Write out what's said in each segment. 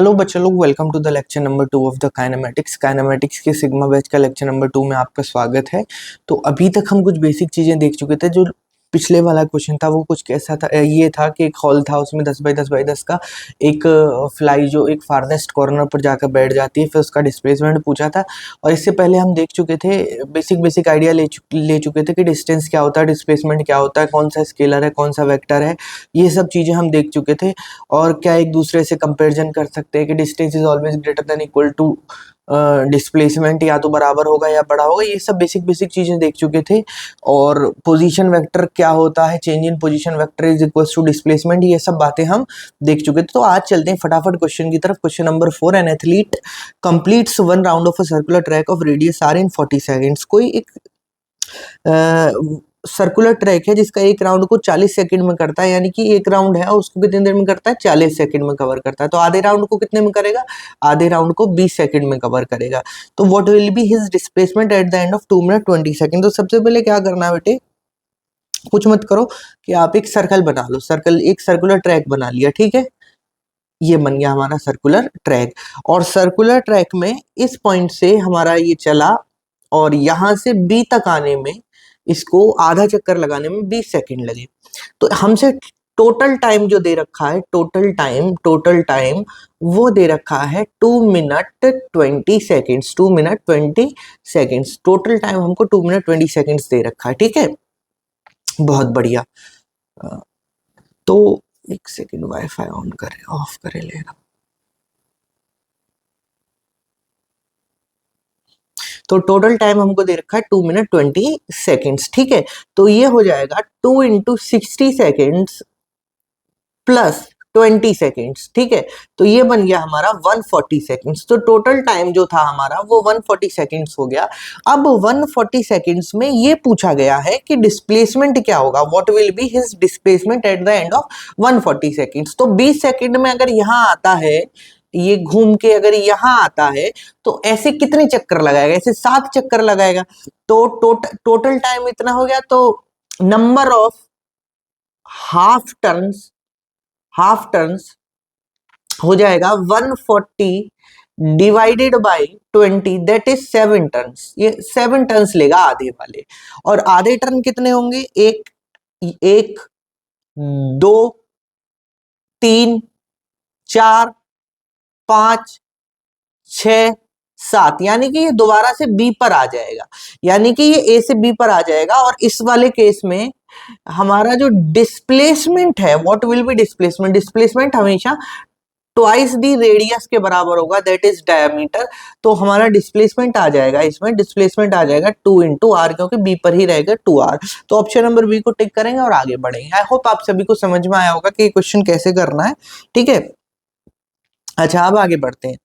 Hello बच्चों लोग, welcome to the lecture number 2 of the kinematics के सिग्मा बैच का लेक्चर नंबर 2 में आपका स्वागत है। तो अभी तक हम कुछ बेसिक चीज़ें देख चुके थे। जो पिछले वाला क्वेश्चन था वो कुछ कैसा था, ये था कि एक हॉल था, उसमें 10 बाई 10 का एक फ्लाई जो एक फारदेस्ट कॉर्नर पर जाकर बैठ जाती है, फिर उसका डिस्प्लेसमेंट पूछा था। और इससे पहले हम देख चुके थे, बेसिक आइडिया ले चुके थे कि डिस्टेंस क्या होता है, डिस्प्लेसमेंट क्या होता है, कौन सा स्केलर है, कौन सा वेक्टर है, ये सब चीज़ें हम देख चुके थे। और क्या एक दूसरे से कंपैरिजन कर सकते हैं कि distance is always greater than equal to displacement, या तो बराबर होगा या बड़ा होगा। ये सब बेसिक चीजें देख चुके थे। और पोजीशन वेक्टर क्या होता है, change in position vector is equal to displacement, ये सब बातें हम देख चुके थे। तो आज चलते हैं फटाफट क्वेश्चन की तरफ। Question number 4, an athlete completes one round of a circular track of radius R in 40 seconds. कोई एक सर्कुलर ट्रैक है जिसका एक राउंड को 40 सेकंड में करता है, यानी कि एक राउंड है उसको कितनी देर में करता है, 40 सेकंड में कवर करता है। तो आधे राउंड को कितने में करेगा, आधे राउंड को 20 सेकंड में कवर करेगा। तो what will be his displacement at the end of 2 minute 20 second. तो सबसे पहले क्या करना है बेटे, कुछ मत करो कि आप एक सर्कल बना लो, एक सर्कुलर ट्रैक बना लिया, ठीक है। ये बन गया हमारा सर्कुलर ट्रैक। और सर्कुलर ट्रैक में इस पॉइंट से हमारा ये चला और यहां से बी तक आने में इसको आधा चक्कर लगाने में 20 सेकंड लगे। तो हमसे टोटल टाइम जो दे रखा है, टोटल टाइम वो दे रखा है 2 minute 20 seconds. 2 minute 20 seconds total time हमको 2 मिनट 20 सेकेंड्स दे रखा है, ठीक है। बहुत बढ़िया। तो एक सेकेंड, वाईफाई ऑन करे, ऑफ करे ले रहा। तो टोटल टाइम हमको दे रखा है 2 मिनट 20 सेकेंड्स, ठीक है। तो ये हो जाएगा 2 इंटू 60 सेकेंड्स प्लस 20 सेकेंड्स, ठीक है। तो ये बन गया हमारा 140 सेकेंड्स। तो टोटल टाइम जो था हमारा वो 140 सेकेंड्स हो गया। अब 140 सेकेंड्स में ये पूछा गया है कि डिस्प्लेसमेंट क्या होगा, what will be his displacement at the end of 140 seconds. तो 20 सेकेंड में अगर यहाँ आता है, ये घूम के अगर यहाँ आता है तो ऐसे कितने चक्कर लगाएगा, ऐसे 7 चक्कर लगाएगा। तो टोटल टाइम इतना हो गया। तो नंबर ऑफ हाफ टर्न्स हो जाएगा 140 divided by 20, that is 7 turns. ये 7 टर्न्स लेगा आधे वाले। और आधे टर्न कितने होंगे, एक 2 3 4 5 6 7, यानी कि ये दोबारा से बी पर आ जाएगा, यानी कि ये ए से बी पर आ जाएगा। और इस वाले केस में हमारा जो डिस्प्लेसमेंट है, व्हाट विल बी डिस्प्लेसमेंट हमेशा ट्वाइस दी रेडियस के बराबर होगा, दैट इज डायमीटर। तो हमारा डिस्प्लेसमेंट आ जाएगा, इसमें डिस्प्लेसमेंट आ जाएगा 2 इंटू आर, क्योंकि बी पर ही रहेगा 2r। तो ऑप्शन नंबर बी को टिक करेंगे और आगे बढ़ेंगे। आई होप आप सभी को समझ में आया होगा कि क्वेश्चन कैसे करना है, ठीक है। अच्छा, अब आगे बढ़ते हैं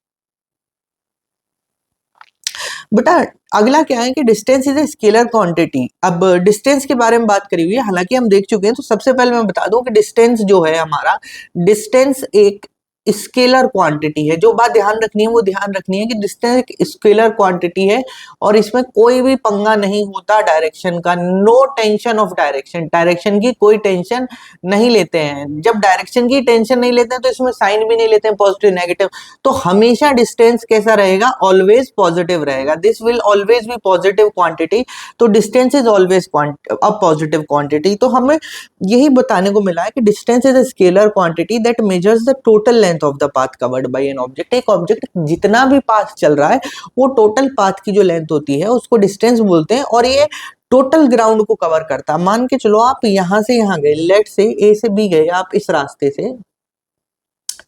बेटा। अगला क्या है कि distance is a scalar quantity. अब डिस्टेंस के बारे में बात करी हुई है, हालांकि हम देख चुके हैं। तो सबसे पहले मैं बता दूं कि डिस्टेंस जो है हमारा, डिस्टेंस एक स्केलर क्वांटिटी है। जो बात ध्यान रखनी है वो ध्यान रखनी है कि डिस्टेंस एक स्केलर क्वांटिटी है और इसमें कोई भी पंगा नहीं होता डायरेक्शन का। नो टेंशन ऑफ डायरेक्शन की कोई टेंशन नहीं लेते हैं। जब डायरेक्शन की टेंशन नहीं लेते हैं तो इसमें साइन भी नहीं लेते हैं, पॉजिटिव नेगेटिव। तो हमेशा डिस्टेंस कैसा रहेगा, ऑलवेज पॉजिटिव रहेगा। This will always be positive quantity. तो distance is always a positive quantity. तो हमें यही बताने को मिला है कि distance is a scalar quantity that measures the total length of the path covered by an object. एक ऑब्जेक्ट जितना भी पाथ चल रहा है वो टोटल पाथ की जो लेंथ होती है उसको डिस्टेंस बोलते हैं। और ये टोटल ग्राउंड को कवर करता है। मान के चलो आप यहां से यहां गए, लेट से ए से बी गए आप इस रास्ते से,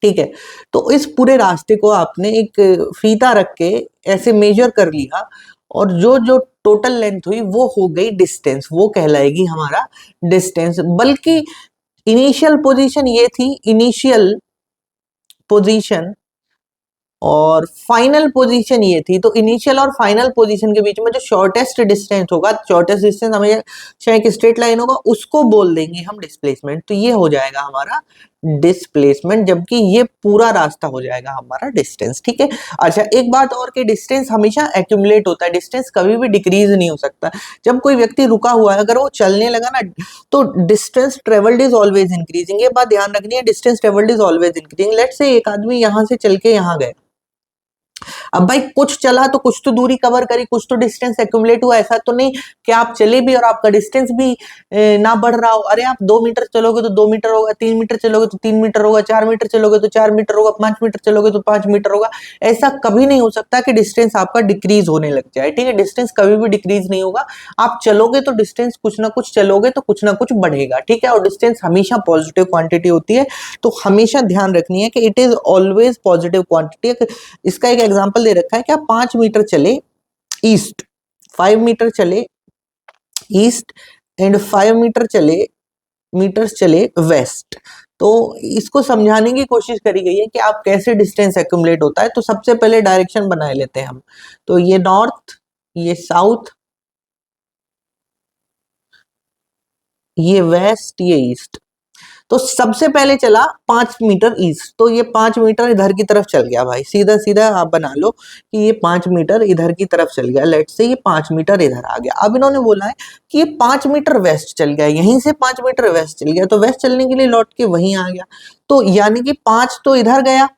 ठीक है। तो इस पूरे रास्ते को आपने एक फीता रख के ऐसे मेजर कर लिया और जो जो टोटल लेंथ हुई वो हो गई डिस्टेंस, वो कहलाएगी हमारा डिस्टेंस। बल्कि इनिशियल पोजीशन ये थी, इनिशियल पोजीशन और फाइनल पोजीशन ये थी। तो इनिशियल और फाइनल पोजीशन के बीच में जो शॉर्टेस्ट डिस्टेंस होगा, शॉर्टेस्ट डिस्टेंस हमेशा एक स्ट्रेट लाइन होगा, उसको बोल देंगे हम डिस्प्लेसमेंट। तो ये हो जाएगा हमारा डिस्प्लेसमेंट, जबकि ये पूरा रास्ता हो जाएगा हमारा डिस्टेंस। ठीक है। अच्छा, एक बात और कि डिस्टेंस हमेशा एक्यूमुलेट होता है, डिस्टेंस कभी भी डिक्रीज नहीं हो सकता। जब कोई व्यक्ति रुका हुआ है, अगर वो चलने लगा ना, तो distance travelled is always increasing. ये बात ध्यान रखनी है, distance travelled is always increasing. Let's say एक आदमी यहां से चल के यहां गए, अब भाई कुछ चला तो कुछ तो दूरी कवर करी, कुछ तो डिस्टेंस एक्यूमुलेट हुआ। ऐसा तो नहीं कि आप चले भी और आपका डिस्टेंस भी ना बढ़ रहा हो। अरे आप 2 मीटर चलोगे तो 2 मीटर होगा, 3 मीटर चलोगे तो 3 मीटर होगा, 4 मीटर चलोगे तो 4 मीटर होगा, 5 मीटर चलोगे तो 5 मीटर होगा। ऐसा कभी नहीं हो सकता कि डिस्टेंस आपका डिक्रीज होने लग जाए। ठीक है, डिस्टेंस कभी भी डिक्रीज नहीं होगा। आप चलोगे तो डिस्टेंस कुछ ना कुछ चलोगे तो कुछ ना कुछ बढ़ेगा। ठीक है, और डिस्टेंस हमेशा पॉजिटिव क्वांटिटी होती है, तो हमेशा ध्यान रखनी है कि it is always positive quantity. इसका एक एग्जांपल दे रखा है कि आप 5 मीटर चले ईस्ट, 5 मीटर चले ईस्ट एंड 5 मीटर चले वेस्ट। तो इसको समझाने की कोशिश करी गई है कि आप कैसे डिस्टेंस एक्यूमुलेट होता है। तो सबसे पहले डायरेक्शन बना लेते हैं हम। तो ये नॉर्थ, ये साउथ, ये वेस्ट, ये ईस्ट। तो सबसे पहले चला 5 मीटर ईस्ट, तो ये 5 मीटर इधर की तरफ चल गया भाई। सीधा सीधा आप बना लो कि ये 5 मीटर इधर की तरफ चल गया। लेट से ये 5 मीटर इधर आ गया। अब इन्होंने बोला है कि ये 5 मीटर वेस्ट चल गया, यहीं से 5 मीटर वेस्ट चल गया, तो वेस्ट चलने के लिए लौट के वहीं आ गया। तो यानी कि 5 तो इधर गया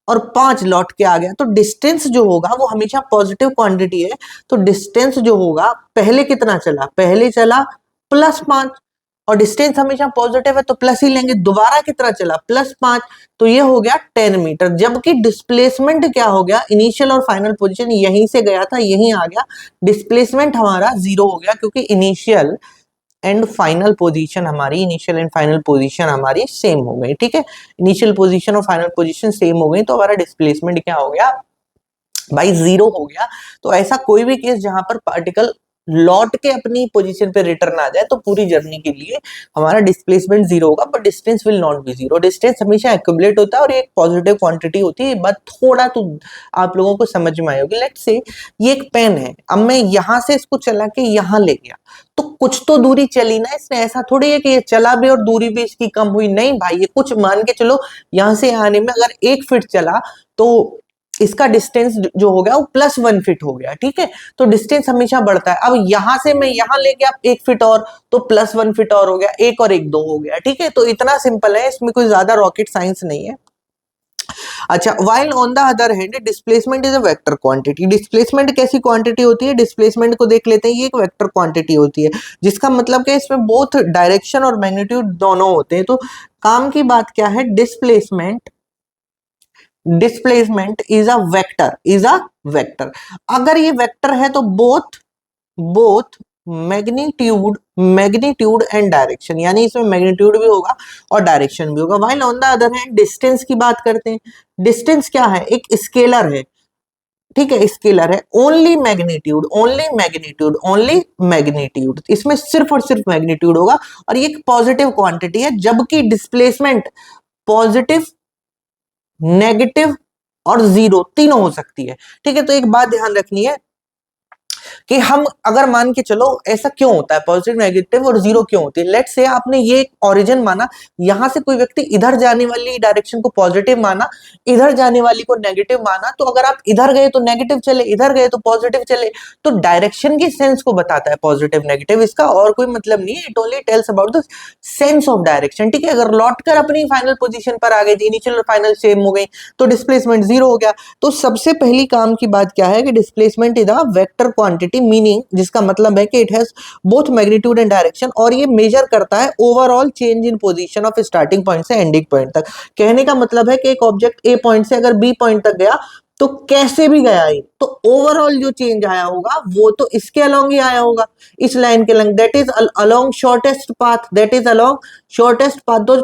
और 5 लौट के आ गया। तो डिस्टेंस जो होगा वो हमेशा पॉजिटिव क्वांटिटी है। तो डिस्टेंस जो होगा, पहले कितना चला, पहले चला +5, और डिस्टेंस हमेशा पॉजिटिव है तो प्लस ही लेंगे। दोबारा कितना चला, +5, तो ये हो गया 10 मीटर। जबकि डिस्प्लेसमेंट क्या हो गया, इनिशियल और फाइनल पोजीशन यहीं से गया था, यहीं आ गया। डिस्प्लेसमेंट हमारा 0 हो गया, क्योंकि इनिशियल एंड फाइनल पोजीशन हमारी, इनिशियल एंड फाइनल पोजीशन हमारी सेम हो गई। ठीक है, इनिशियल पोजीशन और फाइनल पोजीशन सेम हो गई, तो हमारा डिस्प्लेसमेंट क्या हो गया भाई, 0 हो गया। तो ऐसा कोई भी केस जहां पर पार्टिकल लौट के अपनी पोजीशन पे रिटर्न आ जाए, तो पूरी जर्नी के लिए हमारा डिस्प्लेसमेंट 0 होगा, but distance will not be 0। Distance हमेशा एक्यूमुलेट होता है और एक पॉजिटिव क्वांटिटी होती है। बात थोड़ा तो आप लोगों को समझ में आई होगी। लेट्स से ये एक पेन है, अब मैं यहां से इसको चला के यहां ले गया, तो कुछ तो दूरी चली ना इसने। ऐसा थोड़ी है कि ये चला भी और दूरी भी इसकी कम हुई, नहीं भाई। ये कुछ मान के चलो, यहां से आने में अगर 1 फीट चला तो इसका डिस्टेंस जो हो गया वो +1 फीट हो गया। ठीक है, तो डिस्टेंस हमेशा बढ़ता है। अब यहां से मैं यहां ले गया 1 फीट और, तो +1 फीट और हो गया, 1 और 1 2 हो गया। ठीक है, तो इतना सिंपल है, इसमें कोई ज्यादा रॉकेट साइंस नहीं है। अच्छा, while on the other hand displacement is a vector quantity. Displacement कैसी क्वांटिटी होती है, डिस्प्लेसमेंट को देख लेते हैं। ये एक वेक्टर क्वांटिटी होती है, जिसका मतलब कि इसमें बोथ डायरेक्शन और मैग्नीट्यूड दोनों होते हैं। तो काम की बात क्या है, डिस्प्लेसमेंट इज अ वेक्टर। अगर ये वेक्टर है तो बोथ मैग्नीट्यूड एंड डायरेक्शन, यानी इसमें मैग्नीट्यूड भी होगा और डायरेक्शन भी होगा। While on the other hand distance की बात करते हैं। डिस्टेंस क्या है, एक स्केलर है। ठीक है, स्केलर है। ओनली मैग्नीट्यूड, इसमें सिर्फ और सिर्फ मैग्नीट्यूड होगा, और ये एक पॉजिटिव क्वांटिटी है। जबकि डिस्प्लेसमेंट पॉजिटिव, नेगेटिव और 0 तीनों हो सकती है। ठीक है, तो एक बात ध्यान रखनी है कि हम अगर मान के चलो, ऐसा क्यों होता है, पॉजिटिव, नेगेटिव और 0 क्यों होती है। लेट्स से आपने ये ओरिजिन माना, यहां से कोई व्यक्ति इधर जाने वाली डायरेक्शन को पॉजिटिव माना, इधर जाने वाली को नेगेटिव माना। तो अगर आप इधर गए तो नेगेटिव चले, इधर गए तो पॉजिटिव चले। तो डायरेक्शन की सेंस को बताता है पॉजिटिव नेगेटिव, इसका और कोई मतलब नहीं है। It only tells about the sense of direction. ठीक है, अगर लौट कर अपनी फाइनल पोजिशन पर आ गई थी, इनिशियल और फाइनल सेम हो गई, तो डिस्प्लेसमेंट 0 हो गया। तो सबसे पहली काम की बात क्या है कि displacement is a vector quantity, meaning जिसका मतलब है कि it has both magnitude and direction, और ये मेजर करता है overall change in position of starting point से एंडिंग पॉइंट तक। कहने का मतलब है कि एक ऑब्जेक्ट ए पॉइंट से अगर बी पॉइंट तक गया, तो कैसे भी गया है, तो ओवरऑल जो चेंज आया होगा वो तो इसके अलोंग ही आया होगा, इस लाइन के lung, that is along shortest path, that is along shortest path. तो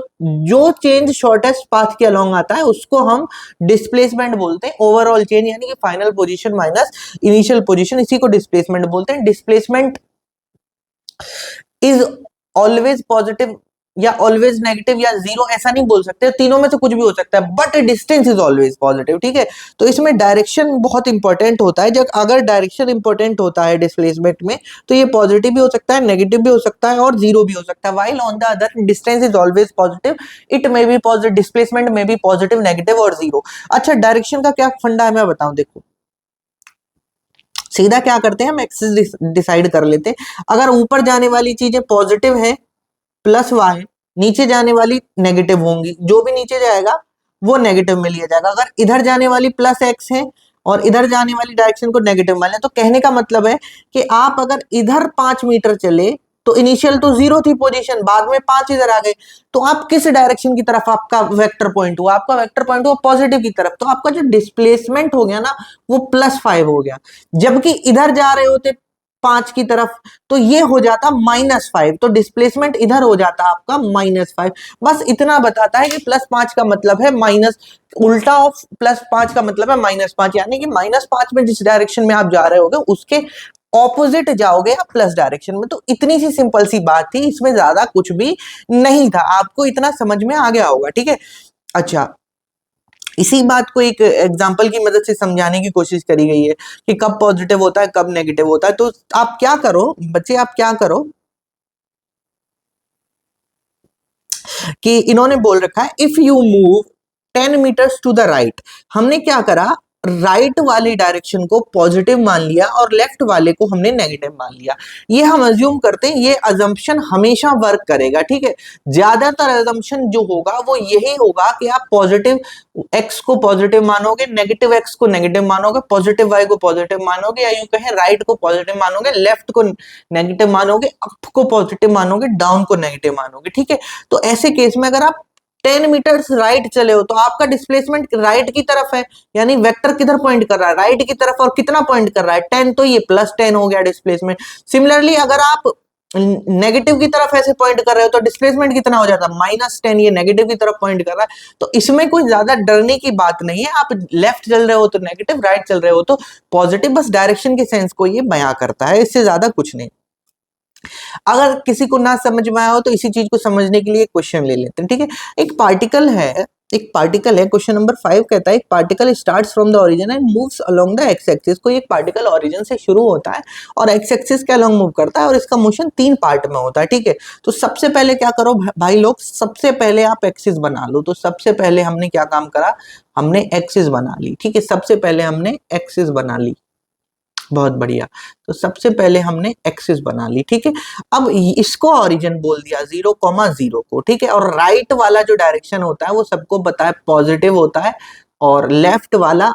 जो चेंज शॉर्टेस्ट पाथ के अलोंग आता है उसको हम डिस्प्लेसमेंट बोलते हैं। ओवरऑल चेंज यानी कि final position minus initial position, इसी को डिस्प्लेसमेंट बोलते हैं। डिस्प्लेसमेंट इज ऑलवेज पॉजिटिव या ऑलवेज नेगेटिव या जीरो ऐसा नहीं बोल सकते, तीनों में से कुछ भी हो सकता है, but distance is always positive, ठीक है। तो इसमें डायरेक्शन बहुत इंपॉर्टेंट होता है, जब अगर डायरेक्शन इंपॉर्टेंट होता है डिस्प्लेसमेंट में तो ये पॉजिटिव भी हो सकता है, नेगेटिव भी हो सकता है और जीरो भी हो सकता है। While on the other distance is always positive, it may be positive, displacement में भी पॉजिटिव, नेगेटिव और जीरो। अच्छा, डायरेक्शन का क्या फंडा है मैं बताऊं, देखो सीधा क्या करते हैं हम एक्सिस डिसाइड कर लेते हैं। अगर ऊपर जाने वाली चीजें पॉजिटिव है प्लस वाई, नीचे जाने वाली नेगेटिव होंगी, जो भी नीचे जाएगा वो नेगेटिव में लिया जाएगा। अगर इधर जाने वाली प्लस एक्स है और इधर जाने वाली डायरेक्शन को नेगेटिव मान लें, तो कहने का मतलब है कि आप अगर इधर 5 मीटर चले तो इनिशियल तो जीरो थी पोजीशन, बाद में 5 इधर आ गए, तो आप किस डायरेक्शन की तरफ आपका वेक्टर पॉइंट हुआ, आपका वेक्टर पॉइंट हुआ पॉजिटिव की तरफ, तो आपका जो डिस्प्लेसमेंट हो गया ना वो +5 हो गया। जबकि इधर जा रहे होते 5 की तरफ तो ये हो जाता -5, तो डिस्प्लेसमेंट इधर हो जाता आपका -5। बस इतना बताता है कि +5 का मतलब है माइनस, उल्टा ऑफ +5 का मतलब है -5, यानी कि -5 में जिस डायरेक्शन में आप जा रहे होगे उसके ऑपोजिट जाओगे आप प्लस डायरेक्शन में। तो इतनी सी सिंपल सी बात थी, इसमें ज्यादा कुछ भी नहीं था, आपको इतना समझ में आ गया होगा, ठीक है। अच्छा, इसी बात को एक एग्जाम्पल की मदद से समझाने की कोशिश करी गई है कि कब पॉजिटिव होता है कब नेगेटिव होता है। तो आप क्या करो बच्चे, आप क्या करो कि इन्होंने बोल रखा है if you move 10 metres to the right, हमने क्या करा, राइट वाली डायरेक्शन को पॉजिटिव मान लिया और लेफ्ट वाले को हमने नेगेटिव मान लिया। ये हम अज्यूम करते हैं, ये अजम्पशन हमेशा वर्क करेगा, ठीक है। ज्यादातर अजम्पशन जो होगा वो यही होगा कि आप पॉजिटिव एक्स को पॉजिटिव मानोगे, नेगेटिव एक्स को नेगेटिव मानोगे, पॉजिटिव वाई को पॉजिटिव मानोगे, या यूं कहें राइट को पॉजिटिव मानोगे, लेफ्ट को नेगेटिव मानोगे, अप को पॉजिटिव मानोगे, डाउन को नेगेटिव मानोगे, ठीक है। तो ऐसे केस में अगर आप 10 मीटर्स राइट चले हो तो आपका डिस्प्लेसमेंट राइट की तरफ है, यानी वेक्टर किधर पॉइंट कर रहा है, राइट की तरफ, और कितना पॉइंट कर रहा है 10, तो ये +10 हो गया डिस्प्लेसमेंट। सिमिलरली अगर आप नेगेटिव की तरफ ऐसे पॉइंट कर रहे हो तो डिस्प्लेसमेंट कितना हो जाता है -10, ये नेगेटिव की तरफ पॉइंट कर रहा है। तो इसमें कोई ज्यादा डरने की बात नहीं है, आप लेफ्ट चल रहे हो तो नेगेटिव, राइट चल रहे हो तो पॉजिटिव, बस डायरेक्शन के सेंस को ये बयां करता है, इससे ज्यादा कुछ नहीं। अगर किसी को ना समझ में आया हो तो इसी चीज को समझने के लिए क्वेश्चन ले लेते हैं, ठीक है। एक पार्टिकल है, क्वेश्चन नंबर 5 कहता है एक particle starts from the origin and moves along the x axis. कोई एक पार्टिकल ओरिजिन से शुरू होता है और एक्स एक्सिस के अलोंग मूव करता है और इसका मोशन 3 पार्ट में होता है, ठीक है। तो सबसे पहले क्या करो भाई लोग, सबसे पहले आप एक्सिस बना लो। तो सबसे पहले हमने क्या काम करा, हमने एक्सिस बना ली, ठीक है। सबसे पहले हमने एक्सिस बना ली, बहुत बढ़िया। तो सबसे पहले हमने एक्सिस बना ली, ठीक है। अब इसको ओरिजिन बोल दिया 0,0 को, ठीक है। और राइट वाला जो डायरेक्शन होता है वो सबको पता है पॉजिटिव होता है, और लेफ्ट वाला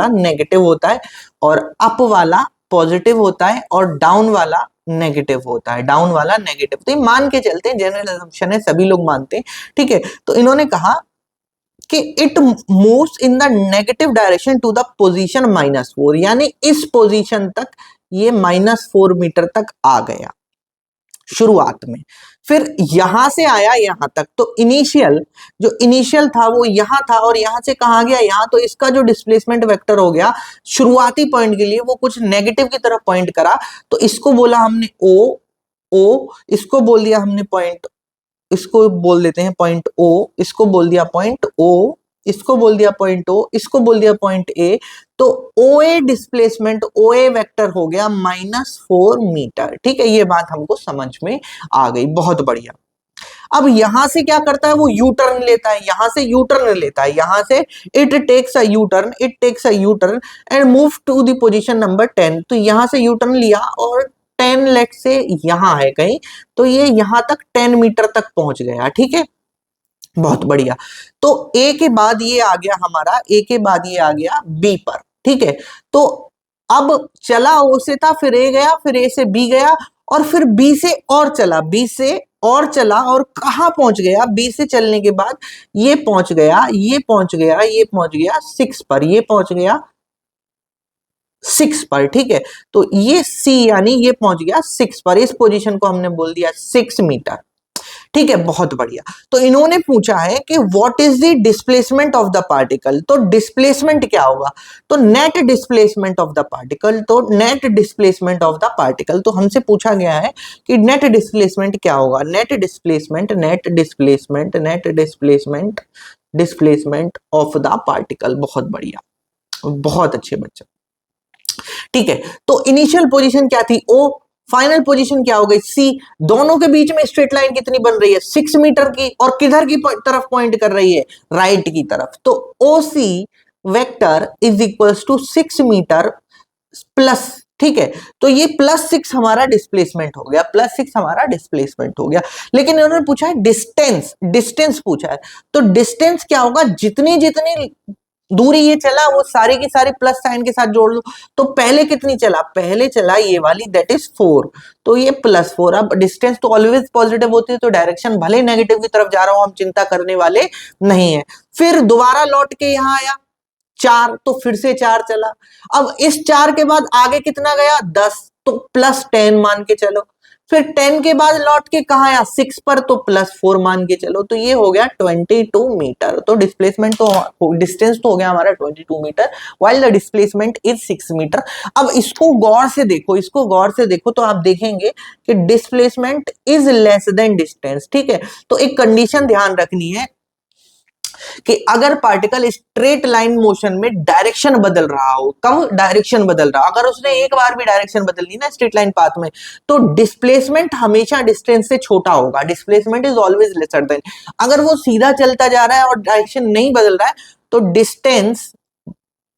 नेगेटिव होता है, और अप वाला पॉजिटिव होता है, और डाउन वाला नेगेटिव होता है, डाउन वाला नेगेटिव। तो ये मान के चलते हैं, जनरल असम्पशन है, सभी लोग मानते हैं, ठीक है। तो इन्होंने कहा कि it moves in the negative direction to the position -4, यानी इस पोजीशन तक ये -4 मीटर तक आ गया शुरुआत में, फिर यहां से आया यहां तक। तो इनिशियल था वो यहां था, और यहां से कहा गया यहां, तो इसका जो डिस्प्लेसमेंट वेक्टर हो गया शुरुआती पॉइंट के लिए वो कुछ नेगेटिव की तरफ पॉइंट करा। तो इसको बोला हमने ओ, इसको बोल दिया हमने पॉइंट, इसको बोल देते हैं पॉइंट ओ, इसको बोल दिया पॉइंट ओ, इसको बोल दिया पॉइंट ओ, इसको बोल दिया पॉइंट ए। तो ओ ए डिस्प्लेसमेंट, ओ ए वेक्टर हो गया -4 मीटर, ठीक है। ये बात हमको समझ में आ गई, बहुत बढ़िया। अब यहां से क्या करता है वो यू टर्न लेता है, यहां से यू टर्न लेता है, यहां से it takes a U turn and move to the position number 10। तो यहां से यू टर्न लिया और 10 लेट से यहां है कहीं, तो ये यहां तक 10 मीटर तक पहुंच गया, ठीक है, बहुत बढ़िया। तो ए के बाद ये आ गया हमारा, ए के बाद ये आ गया बी पर, ठीक है। तो अब चला ओ से था, फिर ए गया, फिर ए से बी गया, और फिर बी से और चला, बी से और चला, और कहां पहुंच गया, बी से चलने के बाद ये पहुंच गया, ये पहुंच गया, ये पहुंच गया 6 पर, ये पहुंच गया 6 पर, ठीक है। तो ये सी यानी ये पहुंच गया 6 पर, इस पोजीशन को हमने बोल दिया 6 मीटर, ठीक है, बहुत बढ़िया। तो इन्होंने पूछा है कि what is the displacement of the particle, तो डिस्प्लेसमेंट क्या होगा, तो net displacement of the particle, तो net displacement of the particle, तो हमसे पूछा गया है कि नेट डिस्प्लेसमेंट क्या होगा, net displacement, net displacement, net displacement, displacement of the particle. बहुत बढ़िया, बहुत अच्छे बच्चे। ठीक है, तो इनिशियल पोजीशन क्या थी ओ, फाइनल पोजीशन क्या हो गई सी, दोनों के बीच में स्ट्रेट लाइन कितनी बन रही है 6 मीटर की, और किधर की तरफ पॉइंट कर रही है, राइट की तरफ, तो O C vector is equals to 6 metre plus, ठीक है, तो ये +6 हमारा डिस्प्लेसमेंट हो गया, +6 हमारा डिस्प्लेसमेंट हो गया। लेकिन इन्होंने पूछा है डिस्टेंस, डिस्टेंस पूछा है, तो डिस्टेंस क्या होगा, जितनी जितनी दूरी ये चला वो सारी की सारी प्लस साइन के साथ जोड़ लो, तो पहले कितनी चला, पहले चला ये वाली दैट इज 4, तो ये +4। अब डिस्टेंस तो ऑलवेज पॉजिटिव होती है, तो डायरेक्शन भले नेगेटिव की तरफ जा रहा हूं हम चिंता करने वाले नहीं है। फिर दोबारा लौट के यहां आया 4, तो फिर से 4 चला, अब इस 4 के बाद आगे कितना गया 10, तो +10 मान के चलो, फिर 10 के बाद लौट के कहा आया 6 पर, तो +4 मान के चलो, तो ये हो गया 22 मीटर, तो डिस्प्लेसमेंट तो डिस्टेंस तो हो गया हमारा 22 metre, while the displacement is 6 metre. अब इसको गौर से देखो, इसको गौर से देखो, तो आप देखेंगे कि displacement is less than distance, ठीक है, तो एक कंडीशन ध्यान रखनी है कि अगर पार्टिकल स्ट्रेट लाइन मोशन में डायरेक्शन बदल रहा हो, कब डायरेक्शन बदल रहा, अगर उसने एक बार भी डायरेक्शन बदल ली ना स्ट्रेट लाइन पाथ में, तो डिस्प्लेसमेंट हमेशा डिस्टेंस से छोटा होगा, displacement is always lesser than. अगर वो सीधा चलता जा रहा है और डायरेक्शन नहीं बदल रहा है, तो डिस्टेंस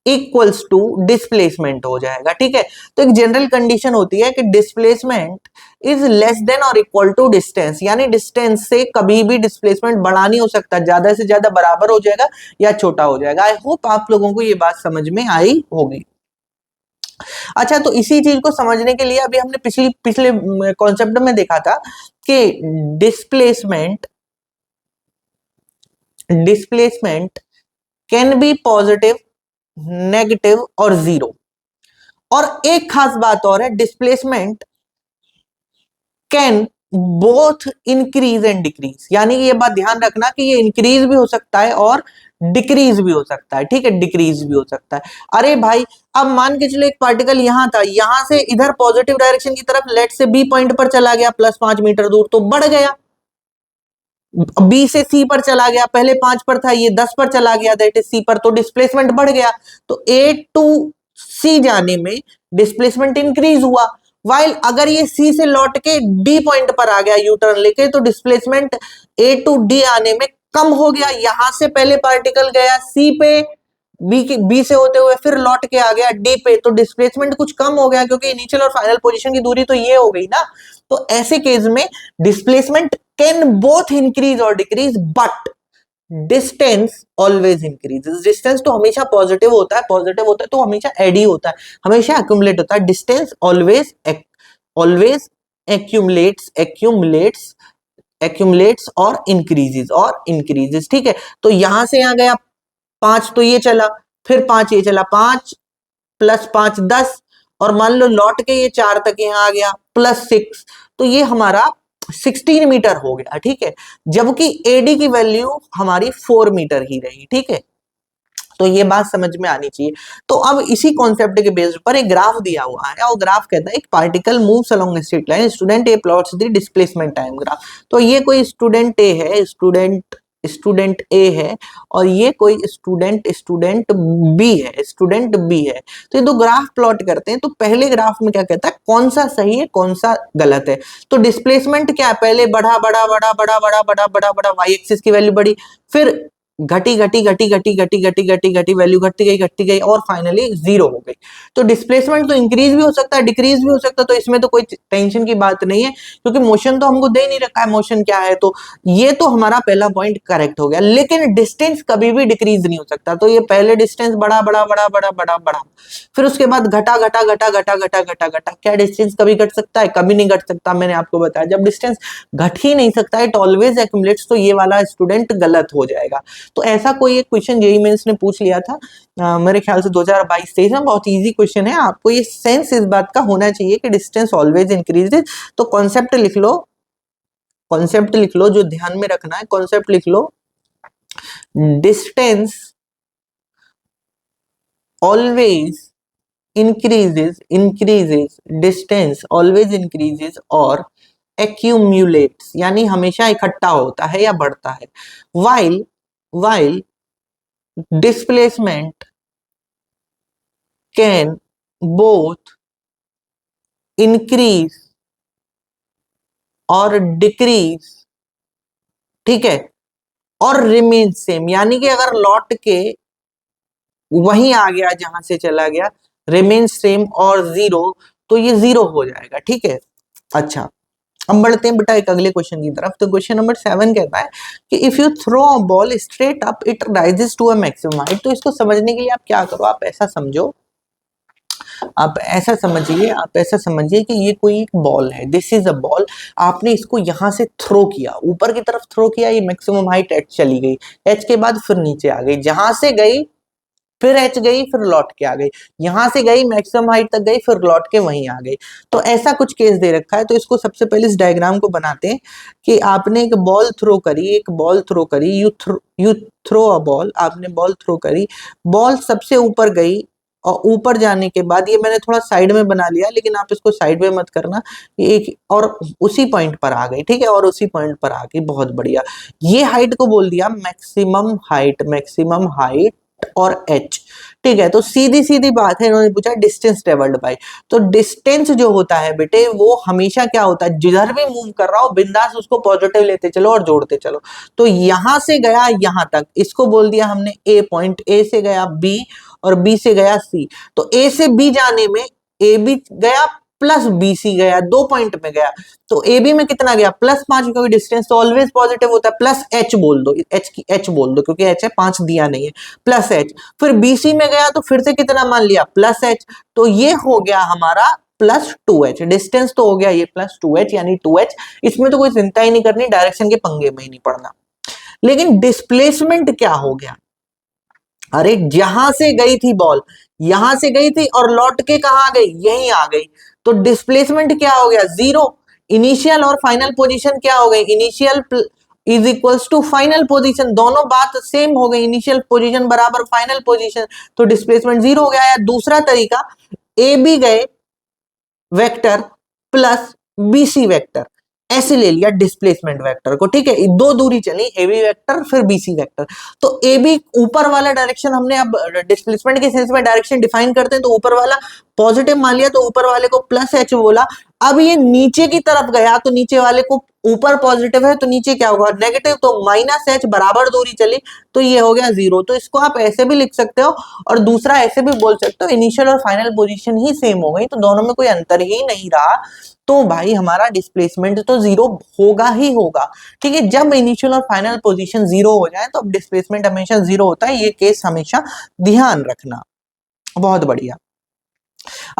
इक्वल्स टू डिस्प्लेसमेंट हो जाएगा, ठीक है। तो एक जनरल कंडीशन होती है कि डिस्प्लेसमेंट इज लेस देन और इक्वल टू डिस्टेंस, यानी डिस्टेंस से कभी भी डिस्प्लेसमेंट बड़ा नहीं हो सकता, ज्यादा से ज्यादा बराबर हो जाएगा या छोटा हो जाएगा। आई होप आप लोगों को ये बात समझ में आई होगी। अच्छा, तो इसी चीज को समझने के लिए अभी हमने पिछले कॉन्सेप्ट में देखा था कि displacement can be positive, negative और 0। और एक खास बात और है, displacement can both increase and decrease, यानी ये बात ध्यान रखना कि ये इंक्रीज भी हो सकता है और डिक्रीज भी हो सकता है, ठीक है, डिक्रीज भी हो सकता है। अरे भाई, अब मान के चलो एक पार्टिकल यहां था, यहां से इधर पॉजिटिव डायरेक्शन की तरफ लेट से बी पॉइंट पर चला गया +5 मीटर दूर, तो बढ़ गया, बी से सी पर चला गया, पहले 5 पर था ये 10 पर चला गया दैट इज सी पर, तो डिस्प्लेसमेंट बढ़ गया, तो ए टू सी जाने में डिस्प्लेसमेंट इंक्रीज हुआ। वाइल अगर ये सी से लौट के डी पॉइंट पर आ गया यू टर्न लेके, तो डिस्प्लेसमेंट ए टू डी आने में कम हो गया, यहां से पहले पार्टिकल गया सी पे, बी से होते हुए फिर लौट के आ गया डी पे, तो डिस्प्लेसमेंट कुछ कम हो गया, क्योंकि इनिशियल और फाइनल पोजीशन की दूरी तो ये हो गई ना। तो ऐसे केस में डिस्प्लेसमेंट कैन बोथ इंक्रीज और decrease, but distance always increases. Distance तो हमेशा पॉजिटिव होता है, पॉजिटिव होता है तो हमेशा एड ही होता है, हमेशा एक्यूमुलेट होता है, डिस्टेंस ऑलवेज ऑलवेज एक्यूमुलेट्स और इंक्रीजेस, ठीक है। तो यहां से यहां गया 5, तो ये चला, फिर 5 ये चला, 5 + 5 10, और मान लो लौट के ये 4 तक यहां आ गया +6, तो ये हमारा 16 मीटर हो गया, ठीक है, जबकि एडी की वैल्यू हमारी 4 मीटर ही रही, ठीक है। तो ये बात समझ में आनी चाहिए। तो अब इसी कॉन्सेप्ट के बेस पर एक ग्राफ दिया हुआ है, और ग्राफ कहता है एक particle moves along straight line, student A plots the displacement time graph. तो ये कोई स्टूडेंट ए है, स्टूडेंट ए है, और ये कोई स्टूडेंट बी है, तो ये दो ग्राफ प्लॉट करते हैं। तो पहले ग्राफ में क्या कहता है, कौन सा सही है कौन सा गलत है। तो डिस्प्लेसमेंट क्या है, पहले बढ़ा बढ़ा बढ़ा बढ़ा बढ़ा बढ़ा बढ़ा बढ़ा, वाई एक्सिस की वैल्यू बढ़ी, फिर घटी घटी घटी घटी घटी घटी घटी घटी वैल्यू घटती गई और फाइनली 0 हो गई। तो डिस्प्लेसमेंट तो इंक्रीज भी हो सकता है, डिक्रीज भी हो सकता है, तो इसमें तो कोई टेंशन की बात नहीं है, क्योंकि मोशन तो हमको दे नहीं रखा है, मोशन क्या है। तो ये तो हमारा पहला पॉइंट करेक्ट हो गया, लेकिन डिस्टेंस कभी भी डिक्रीज नहीं हो सकता। तो ये पहले डिस्टेंस बढ़ा बढ़ा बढ़ा बढ़ा बढ़ा बढ़ा, फिर उसके बाद घटा घटा घटा घटा घटा घटा घटा, क्या डिस्टेंस कभी घट सकता है, कभी नहीं घट सकता। मैंने आपको बताया जब डिस्टेंस घट ही नहीं सकता, इट ऑलवेज एक्यूमुलेट्स, तो ये वाला स्टूडेंट गलत हो जाएगा। तो ऐसा कोई एक क्वेश्चन जेईई मेंस ने पूछ लिया था मेरे ख्याल से 2022-23 में, बहुत इजी क्वेश्चन है, आपको ये सेंस इस बात का होना चाहिए कि डिस्टेंस ऑलवेज इंक्रीजेस। तो कॉन्सेप्ट लिख लो, कॉन्सेप्ट लिख लो, जो ध्यान में रखना है कॉन्सेप्ट लिख लो, distance always increases distance always increases और accumulates यानी हमेशा इकट्ठा होता है या बढ़ता है, while displacement can both increase और decrease, ठीक है, और remain same यानी कि अगर लौट के वहीं आ गया जहां से चला गया, रिमेन सेम और जीरो, तो ये जीरो हो जाएगा, ठीक है। अच्छा, हम बढ़ते हैं बेटा एक अगले क्वेश्चन की तरफ। तो क्वेश्चन नंबर 7 कहता है कि if you throw a ball straight up it rises to a maximum height. तो इसको समझने के लिए आप क्या करो, आप ऐसा समझो, आप ऐसा समझिए कि ये कोई एक बॉल है, दिस इज अ बॉल, आपने इसको यहां से थ्रो किया, ऊपर की तरफ थ्रो किया, ये मैक्सिमम हाइट एच चली गई, एच के बाद फिर नीचे आ गई, जहां से गई फिर एच गई, फिर लौट के आ गई, यहां से गई मैक्सिमम हाइट तक गई, फिर लौट के वहीं आ गई। तो ऐसा कुछ केस दे रखा है। तो इसको सबसे पहले इस डायग्राम को बनाते हैं कि आपने एक बॉल थ्रो करी, यू थ्रो अ बॉल, आपने बॉल थ्रो करी, बॉल सबसे ऊपर गई, और ऊपर जाने के बाद ये मैंने थोड़ा साइड में बना लिया, लेकिन आप इसको साइड में मत करना, ये एक और उसी पॉइंट पर आ गई, ठीक है, और उसी पॉइंट पर आ गई, बहुत बढ़िया। ये हाइट को बोल दिया मैक्सिमम हाइट और h, ठीक है। तो सीधी सीधी बात है, इन्होंने पूछा डिस्टेंस ट्रेवल्ड बाय। तो डिस्टेंस जो होता है बेटे वो हमेशा क्या होता है, जिधर भी मूव कर रहा हो बिंदास उसको पॉजिटिव लेते चलो और जोड़ते चलो। तो यहां से गया यहां तक, इसको बोल दिया हमने ए पॉइंट, ए से गया बी और बी से गया सी। तो ए से बी जाने में ए बी गया प्लस बी सी गया, 2 पॉइंट में गया। तो ए बी में कितना गया +5, क्योंकि डिस्टेंस तो ऑलवेज पॉजिटिव होता है, प्लस एच बोल दो, एच बोल दो क्योंकि एच है, 5 दिया नहीं है, प्लस एच। फिर बीसी में गया तो फिर से कितना मान लिया +h, तो ये हो गया हमारा +2h, डिस्टेंस तो हो गया ये +2h यानी 2h। इसमें तो कोई चिंता ही नहीं करनी, डायरेक्शन के पंगे में ही नहीं पड़ना। लेकिन डिस्प्लेसमेंट क्या हो गया, अरे जहां से गई थी बॉल, यहां से गई थी और लौट के कहा आ गई, यहीं आ गई, तो डिस्प्लेसमेंट क्या हो गया, जीरो। इनिशियल और फाइनल पोजीशन क्या हो गई, initial is equals to final position, दोनों बात सेम हो गई, इनिशियल पोजीशन बराबर फाइनल पोजीशन, तो डिस्प्लेसमेंट जीरो हो गया। या दूसरा तरीका, ए बी गए वेक्टर प्लस बीसी वेक्टर, ऐसे ले लिया डिस्प्लेसमेंट वेक्टर को, ठीक है, दो दूरी चली, ए बी वेक्टर फिर बीसी वेक्टर। तो ए बी ऊपर वाला डायरेक्शन, हमने अब डिस्प्लेसमेंट के सेंस में डायरेक्शन डिफाइन करते हैं, तो ऊपर वाला पॉजिटिव मान लिया, तो ऊपर वाले को +h बोला। अब ये नीचे की तरफ गया तो नीचे वाले को, ऊपर पॉजिटिव है तो नीचे क्या होगा नेगेटिव, तो -h बराबर दूरी चली, तो ये हो गया जीरो। तो इसको आप ऐसे भी लिख सकते हो और दूसरा ऐसे भी बोल सकते हो, इनिशियल और फाइनल पोजीशन ही सेम हो गई, तो दोनों में कोई अंतर ही नहीं रहा, तो भाई हमारा डिस्प्लेसमेंट तो जीरो होगा ही होगा, ठीक है। जब इनिशियल और फाइनल पोजीशन जीरो हो जाए तो अब डिस्प्लेसमेंट हमेशा जीरो होता है, ये केस हमेशा ध्यान रखना। बहुत बढ़िया।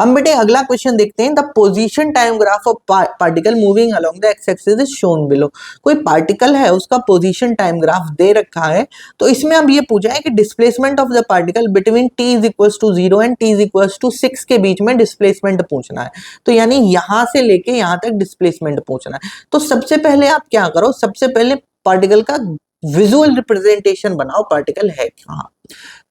अब बेटे अगला क्वेश्चन देखते हैं, the position time graph of particle moving along the x axis is shown below. कोई पार्टिकल है उसका पोजीशन टाइम ग्राफ दे रखा है, तो इसमें अब ये पूछा है कि displacement of the particle between t is equals to 0 and t is equals to 6 के बीच में डिस्प्लेसमेंट पूछना है। तो यानी यहां से लेके यहां तक डिस्प्लेसमेंट पूछना है। तो सबसे पहले आप क्या करो, सबसे पहले पार्टिकल का विजुअल रिप्रेजेंटेशन बनाओ, पार्टिकल है कहाँ।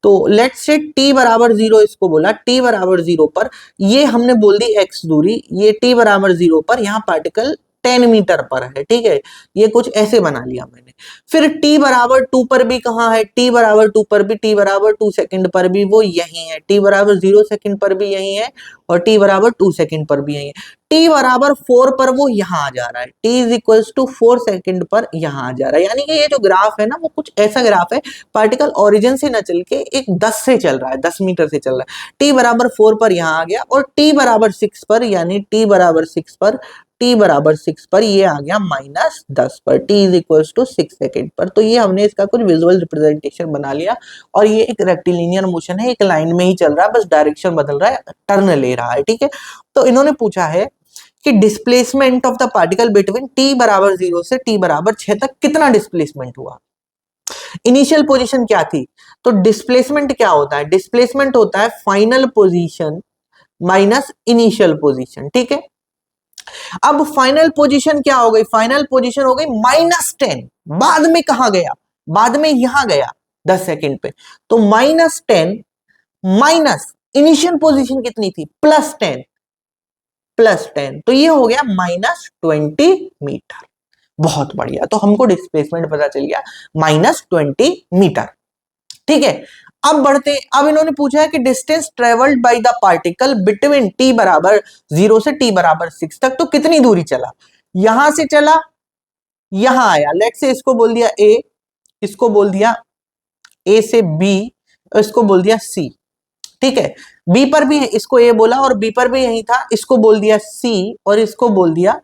तो लेट्स से t बराबर 0 इसको बोला, t बराबर 0 पर ये हमने बोल दी x दूरी, ये t बराबर 0 पर यहाँ पार्टिकल 10 मीटर पर है, ठीक है, ये कुछ ऐसे बना लिया मैंने। फिर t बराबर 2 पर भी कहाँ है, t बराबर 2 पर भी, t बराबर 2 सेकंड पर भी वो यही है, t बराबर 0 सेकंड पर भी यही है, और t बराबर 2 सेकंड पर भी यही है। t बराबर 4 पर वो यहाँ आ जा रहा है, t is equals to 4 second पर यहाँ आ जा रहा है। यानी कि ये जो ग्राफ है ना वो कुछ ऐसा ग्राफ है, पार्टिकल ओरिजिन से ना चल के एक 10 से चल रहा है, 10 मीटर से चल रहा है। t बराबर 4 पर यहाँ आ गया, और t बराबर 6 पर, यानी t बराबर 6 पर, t बराबर 6 पर ये आ गया -10 पर, t is equals to 6 second पर। तो ये हमने इसका कुछ विजुअल रिप्रेजेंटेशन बना लिया, और ये एक रेक्टिलिनियर मोशन है, एक लाइन में ही चल रहा है, बस डायरेक्शन बदल रहा है, टर्न ले रहा है, ठीक है। तो इन्होंने पूछा है कि displacement of the particle between t बराबर 0 से t बराबर 6 तक कितना डिस्प्लेसमेंट हुआ। इनिशियल पोजीशन क्या थी, तो डिस्प्लेसमेंट क्या होता है, डिस्प्लेसमेंट होता है final position minus initial position, ठीक है। अब फाइनल पोजीशन क्या हो गई, फाइनल पोजीशन हो गई -10। बाद में कहां गया, बाद में यहां गया 10 सेकंड पे, तो -10 माइनस इनिशियल पोजीशन कितनी थी, +10, +10, तो ये हो गया -20 मीटर। बहुत बढ़िया, तो हमको डिस्प्लेसमेंट पता चल गया -20 मीटर। ठीक है, अब बढ़ते हैं। अब इन्होंने पूछा है कि distance travelled by the particle between t बराबर 0 से t बराबर 6 तक, तो कितनी दूरी चला, यहां से चला यहां आया, लेट से इसको बोल दिया a, इसको बोल दिया a से b, इसको बोल दिया c। ठीक है, b पर भी इसको a बोला और b पर भी यही था, इसको बोल दिया c और इसको बोल दिया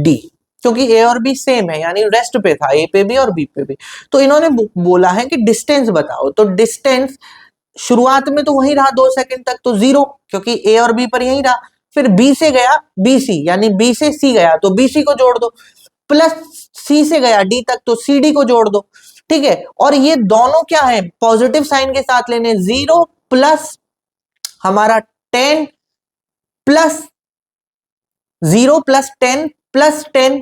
d, क्योंकि a और b सेम है, यानी रेस्ट पे था, a पे भी और b पे भी। तो इन्होंने बोला है कि डिस्टेंस बताओ, तो डिस्टेंस शुरुआत में तो वही रहा 2 सेकंड तक, तो 0, क्योंकि a और b पर यही रहा। फिर b से गया bc, यानी b से c गया तो bc को जोड़ दो, प्लस c से गया d तक तो cd को जोड़ दो। ठीक है, और ये दोनों क्या है, पॉजिटिव साइन के साथ लेने, 0 प्लस हमारा 10 plus 0 plus 10 plus 10,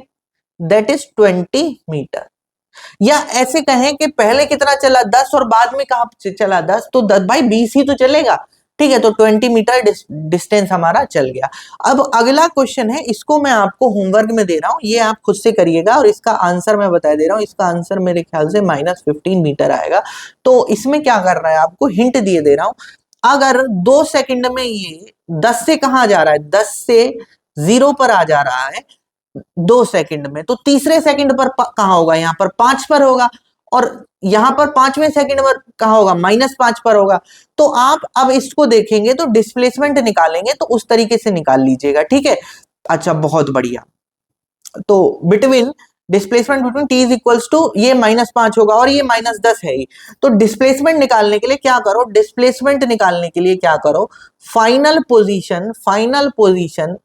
that is 20 metre. या ऐसे कहें कि पहले कितना चला 10 और बाद में कहां चला 10, तो 10 भाई 20 ही तो चलेगा। ठीक है, तो 20 मीटर डिस्टेंस हमारा चल गया। अब अगला क्वेश्चन है, इसको मैं आपको होमवर्क में दे रहा हूं, ये आप खुद से करिएगा और इसका आंसर मैं बता दे रहा हूं। इसका आंसर मेरे ख्याल से -15 मीटर आएगा। तो इसमें क्या कर रहा है, आपको हिंट दिए दे रहा हूं। अगर 2 सेकंड में ये 10 से कहां जा रहा है, 10 से 0 पर आ जा रहा है 2 सेकंड में, तो तीसरे सेकंड पर कहां होगा, यहां पर 5 पर होगा, और यहां पर 5वें सेकंड पर कहां होगा, -5 पर होगा। तो आप अब इसको देखेंगे तो डिस्प्लेसमेंट निकालेंगे तो उस तरीके से निकाल लीजिएगा। ठीक है, अच्छा बहुत बढ़िया। तो between displacement between t is equals to, ये -5 होगा और ये -10 है ही। तो डिस्प्लेसमेंट निकालने के लिए क्या करो, डिस्प्लेसमेंट निकालने के लिए क्या करो, final position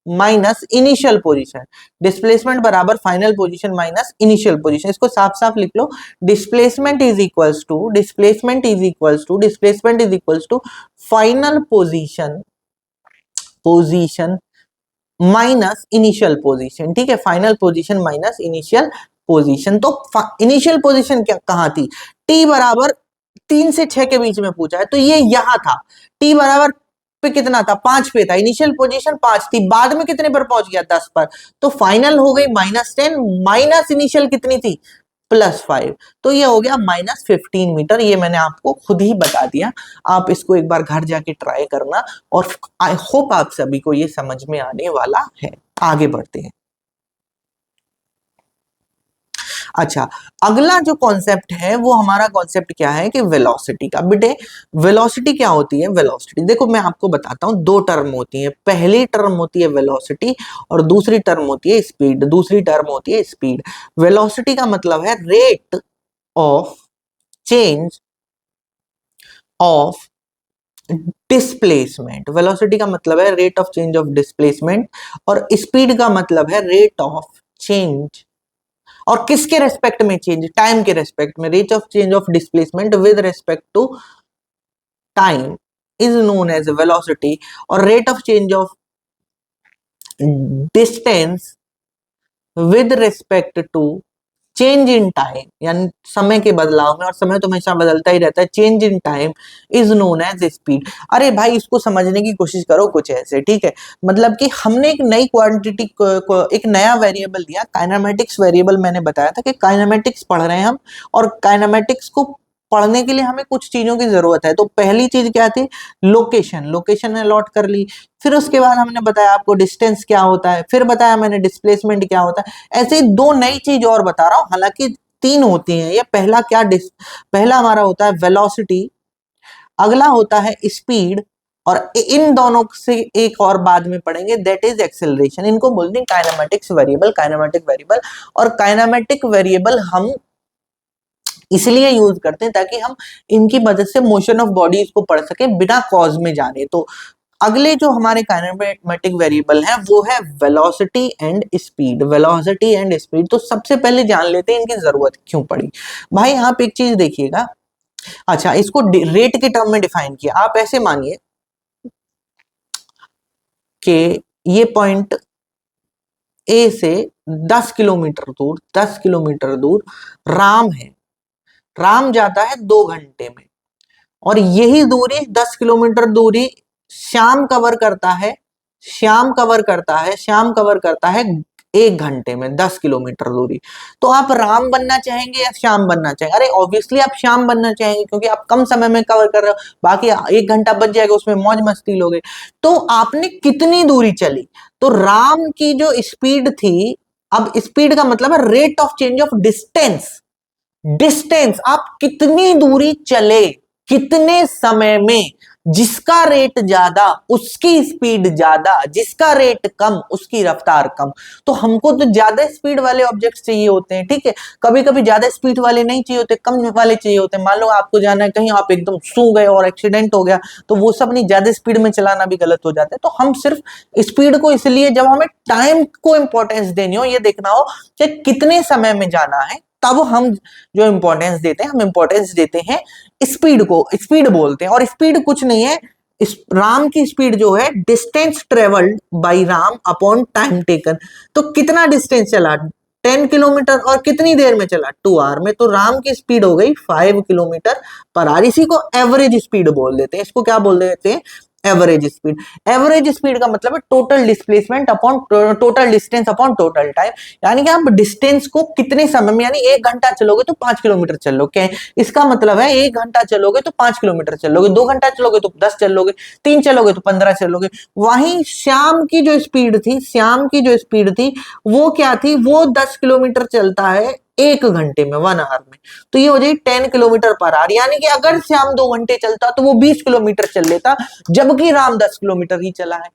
minus initial position, displacement बराबर final position minus initial position. इसको साफ साफ लिख लो, displacement is equals to final position minus initial position. ठीक है, final position minus initial position. तो इनिशियल पोजीशन क्या कहां थी, t बराबर 3 से 6 के बीच में पूछा है, तो ये यहां था, t बराबर पे कितना था, 5 पे था, इनिशियल पोजीशन 5 थी, बाद में कितने पर पहुंच गया, 10 पर, तो फाइनल हो गई -10 माइनस इनिशियल कितनी थी, +5, तो ये हो गया -15 मीटर। ये मैंने आपको खुद ही बता दिया, आप इसको एक बार घर जाके ट्राई करना, और आई होप आप सभी को ये समझ में आने वाला है। आगे बढ़ते हैं। अच्छा, अगला जो कॉन्सेप्ट है वो हमारा कॉन्सेप्ट क्या है कि वेलोसिटी का। बेटे वेलोसिटी क्या होती है, वेलोसिटी देखो मैं आपको बताता हूँ, 2 टर्म होती है। पहली टर्म होती है वेलोसिटी और दूसरी टर्म होती है स्पीड, दूसरी टर्म होती है स्पीड। वेलोसिटी का मतलब है rate of change of displacement, velocity का मतलब है rate of change of displacement, और स्पीड का मतलब है रेट ऑफ चेंज, और किसके रेस्पेक्ट में चेंज, टाइम के रेस्पेक्ट में। Rate of change of displacement with respect to time is known as velocity, और rate of change of distance with respect to change in time, यानी समय के बदलाव में, और समय तो हमेशा बदलता ही रहता है, change in time is known as speed. अरे भाई इसको समझने की कोशिश करो कुछ ऐसे। ठीक है, मतलब कि हमने एक नई क्वांटिटी एक नया वेरिएबल दिया, काइनेमेटिक्स वेरिएबल। मैंने बताया था कि काइनेमेटिक्स पढ़ रहे हैं हम, और काइनेमेटिक्स को पढ़ने के लिए हमें कुछ चीजों की जरूरत है। तो पहली चीज क्या थी, लोकेशन, लोकेशन अलॉट कर ली। फिर उसके बाद हमने बताया आपको डिस्टेंस क्या होता है, फिर बताया मैंने डिस्प्लेसमेंट क्या होता है। ऐसे 2 नई चीज और बता रहा हूं, हालांकि 3 होती हैं। ये पहला क्या, पहला हमारा होता है वेलोसिटी, अगला होता है स्पीड, और इन दोनों से एक और बाद में पढ़ेंगे, दैट इज एक्सेलरेशन। इनको बोलते हैं काइनेमेटिक्स वेरिएबल, काइनेमेटिक वेरिएबल। और काइनेमेटिक वेरिएबल हम इसलिए यूज करते हैं ताकि हम इनकी मदद से मोशन ऑफ बॉडीज को पढ़ सके बिना कॉज में जाने। तो अगले जो हमारे काइनेमेटिक वेरिएबल हैं वो है velocity and speed, velocity and speed. तो सबसे पहले जान लेते हैं इनकी जरूरत क्यों पड़ी। भाई आप एक चीज देखिएगा, अच्छा इसको रेट के टर्म में डिफाइन किया। आप ऐसे मानिए कि ये पॉइंट ए से 10 किलोमीटर दूर, 10 किलोमीटर दूर राम है। राम जाता है 2 घंटे में, और यही दूरी 10 किलोमीटर दूरी श्याम कवर करता है, श्याम कवर करता है, श्याम कवर करता है 1 घंटे में 10 किलोमीटर दूरी। तो आप राम बनना चाहेंगे या श्याम बनना चाहेंगे? अरे ऑब्वियसली आप श्याम बनना चाहेंगे, क्योंकि आप कम समय में कवर कर रहे हो, बाकी 1 घंटा बच जाएगा, उसमें मौज मस्ती लोगे। तो आपने कितनी दूरी चली? तो राम की जो स्पीड थी, अब स्पीड का मतलब है rate of change of distance. Distance, आप कितनी दूरी चले, कितने समय में। जिसका रेट ज्यादा उसकी स्पीड ज्यादा, जिसका रेट कम उसकी रफ्तार कम। तो हमको तो ज्यादा स्पीड वाले ऑब्जेक्ट्स चाहिए होते हैं, ठीक है। कभी कभी ज्यादा स्पीड वाले नहीं चाहिए होते, कम वाले चाहिए होते हैं। मान लो आपको जाना है कहीं, आप एकदम सो गए और एक्सीडेंट हो गया, तो वो सब नहीं, ज्यादा स्पीड में चलाना भी गलत हो जाता है। तो हम सिर्फ स्पीड को, इसलिए जब हमें टाइम को इंपॉर्टेंस देनी हो, ये देखना हो कि कितने समय में जाना है, तब हम जो इंपॉर्टेंस देते हैं, हम इंपॉर्टेंस देते हैं स्पीड को। स्पीड बोलते हैं, और स्पीड कुछ नहीं है, इस राम की स्पीड जो है distance travelled by Ram upon time taken. तो कितना डिस्टेंस चला? 10 किलोमीटर, और कितनी देर में चला? 2 आवर में। तो राम की स्पीड हो गई 5 किलोमीटर पर आवर। इसी को एवरेज स्पीड बोल देते हैं। इसको क्या बोल देते हैं? Average speed. एवरेज स्पीड का मतलब है total displacement upon total distance upon total time. यानी कि आप डिस्टेंस को कितने समय में, यानी 1 घंटा चलोगे तो 5 किलोमीटर चलोगे, इसका मतलब है 1 घंटा चलोगे तो 5 किलोमीटर चलोगे, 2 घंटा चलोगे तो 10 चलोगे, 3 चलोगे तो 15 चलोगे। वहीं श्याम की जो स्पीड थी, श्याम की जो स्पीड थी वो क्या थी? वो 10 किलोमीटर चलता है 1 घंटे में, 1 आवर में। तो ये हो जाएगी 10 किलोमीटर पर आवर। यानी कि अगर श्याम 2 घंटे चलता तो वो 20 किलोमीटर चल लेता, जबकि राम 10 किलोमीटर ही चला है।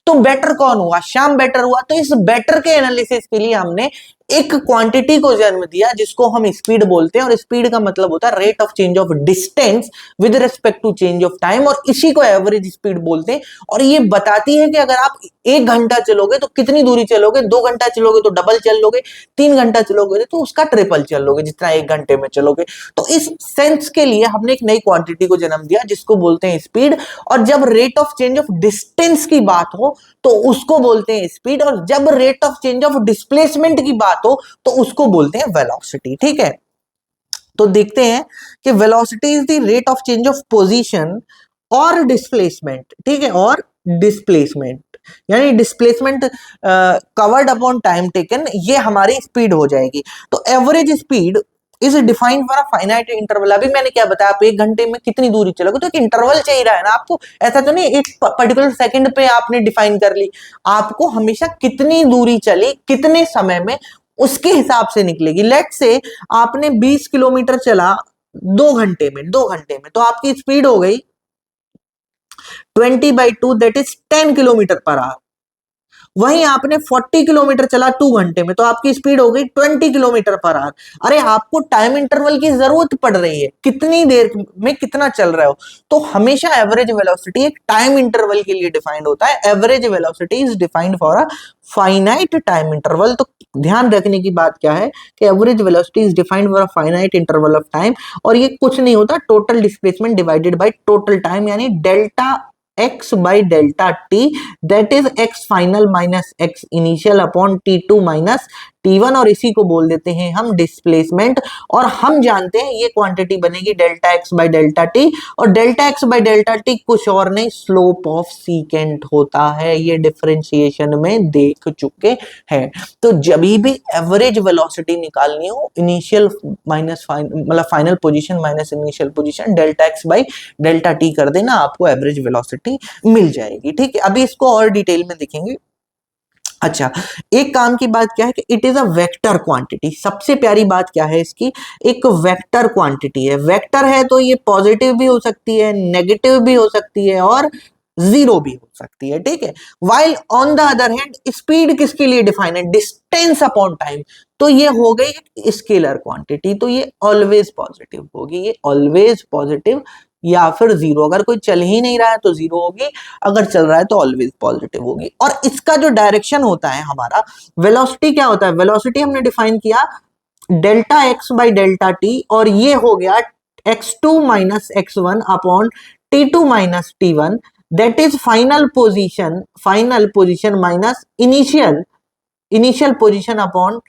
तो बेटर कौन हुआ? श्याम बेटर हुआ। तो इस बेटर के एनालिसिस के लिए हमने एक क्वांटिटी को जन्म दिया जिसको हम स्पीड बोलते हैं, और स्पीड का मतलब होता है rate of change of distance with respect to change of time, और इसी को एवरेज स्पीड बोलते हैं। और ये बताती है कि अगर आप 1 घंटा चलोगे तो कितनी दूरी चलोगे, 2 घंटा चलोगे तो डबल चल लोगे, 3 घंटा चलोगे तो उसका ट्रिपल चल लोगे, जितना 1 घंटे में चलोगे। तो इस सेंस के लिए हमने एक नई क्वांटिटी को जन्म दिया जिसको बोलते हैं स्पीड। और जब rate of change of distance की बात हो तो उसको बोलते हैं स्पीड, और जब rate of change of displacement की बात हो तो उसको बोलते हैं वेलोसिटी, ठीक है। तो देखते हैं कि velocity is the rate of change of position और डिस्प्लेसमेंट, ठीक है, और डिस्प्लेसमेंट, यानी displacement covered upon time taken, ये हमारी स्पीड हो जाएगी। तो average speed is defined for a finite interval. अभी मैंने क्या बताया, आप 1 घंटे में कितनी दूरी चलोगे, तो एक इंटरवल चाहिए रहा है ना आपको। ऐसा तो नहीं एक पर्टिकुलर सेकंड पे आपने डिफाइन कर ली, आपको हमेशा कितनी दूरी चली कितने समय में, उसके हिसाब से निकलेगी। लेट से आपने 20 किलोमीटर चला 2 घंटे में, 2 घंटे में, तो आपकी स्पीड हो गई 20/2, that is 10 kilometre per hour. वहीं आपने 40 किलोमीटर चला 2 घंटे में, तो आपकी स्पीड हो गई 20 किलोमीटर पर आवर। अरे आपको टाइम इंटरवल की जरूरत पड़ रही है, कितनी देर में कितना चल रहे हो। तो हमेशा एवरेज वेलोसिटी एक टाइम इंटरवल के लिए डिफाइंड होता है। Average velocity is defined for a finite time interval. तो ध्यान रखने की बात क्या है कि average velocity is defined for a finite interval of time, और ये कुछ नहीं होता, total displacement divided by total time, यानी delta x by delta t, that is x final minus x initial upon t2 minus t1, और इसी को बोल देते हैं हम डिस्प्लेसमेंट। और हम जानते हैं ये क्वांटिटी बनेगी delta x by delta t, और delta x by delta t कुछ और नहीं, स्लोप ऑफ सीकेंट होता है। ये डिफरेंशिएशन में देख चुके हैं। तो जब भी एवरेज वेलोसिटी निकालनी हो, इनिशियल माइनस मतलब final position minus initial position, delta x by delta t कर देना, आपको एवरेज वेलोसिटी मिल जाएगी, ठीक है। अभी इसको और डिटेल में देखेंगे। अच्छा, एक काम की बात क्या है कि it is a vector quantity. सबसे प्यारी बात क्या है इसकी, एक वेक्टर क्वांटिटी है। वेक्टर है तो ये पॉजिटिव भी हो सकती है, नेगेटिव भी हो सकती है, और जीरो भी हो सकती है, ठीक है। While on the other hand speed किसके लिए डिफाइन है, डिस्टेंस अपॉन टाइम। तो ये हो गई स्केलर क्वांटिटी, तो ये ऑलवेज पॉजिटिव होगी, ये ऑलवेज पॉजिटिव या फिर जीरो। अगर कोई चल ही नहीं रहा है तो जीरो होगी, अगर चल रहा है तो ऑलवेज पॉजिटिव होगी। और इसका जो डायरेक्शन होता है हमारा, वेलोसिटी क्या होता है, वेलोसिटी हमने डिफाइन किया delta x by delta t, और ये हो गया x2 minus x1 upon t2 minus t1, that is final position minus initial initial position upon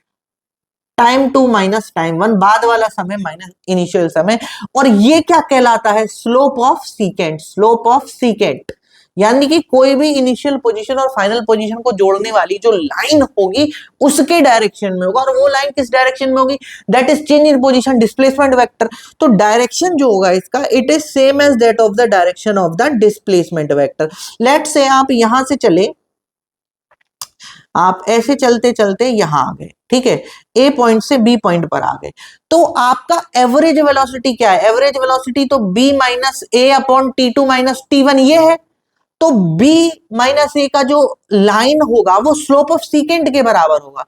time 2 minus time 1, बाद वाला समय माइनस इनिशियल समय। और ये क्या कहलाता है? Slope of secant. Slope of secant यानी कि कोई भी इनिशियल पोजीशन और फाइनल पोजीशन को जोड़ने वाली जो लाइन होगी उसके डायरेक्शन में होगा। और वो लाइन किस डायरेक्शन में होगी? That is change in position displacement vector. तो डायरेक्शन जो होगा इसका, it is same as that of the direction of the displacement vector. Let's say आप यहां से चले, आप ऐसे चलते चलते यहां आ गए, ठीक है, ए पॉइंट से बी पॉइंट पर आ गए, तो आपका एवरेज वेलोसिटी क्या है? एवरेज वेलोसिटी तो B minus A upon T two minus T one ये है। तो b माइनस ए का जो लाइन होगा वो स्लोप ऑफ सीकेंट के बराबर होगा।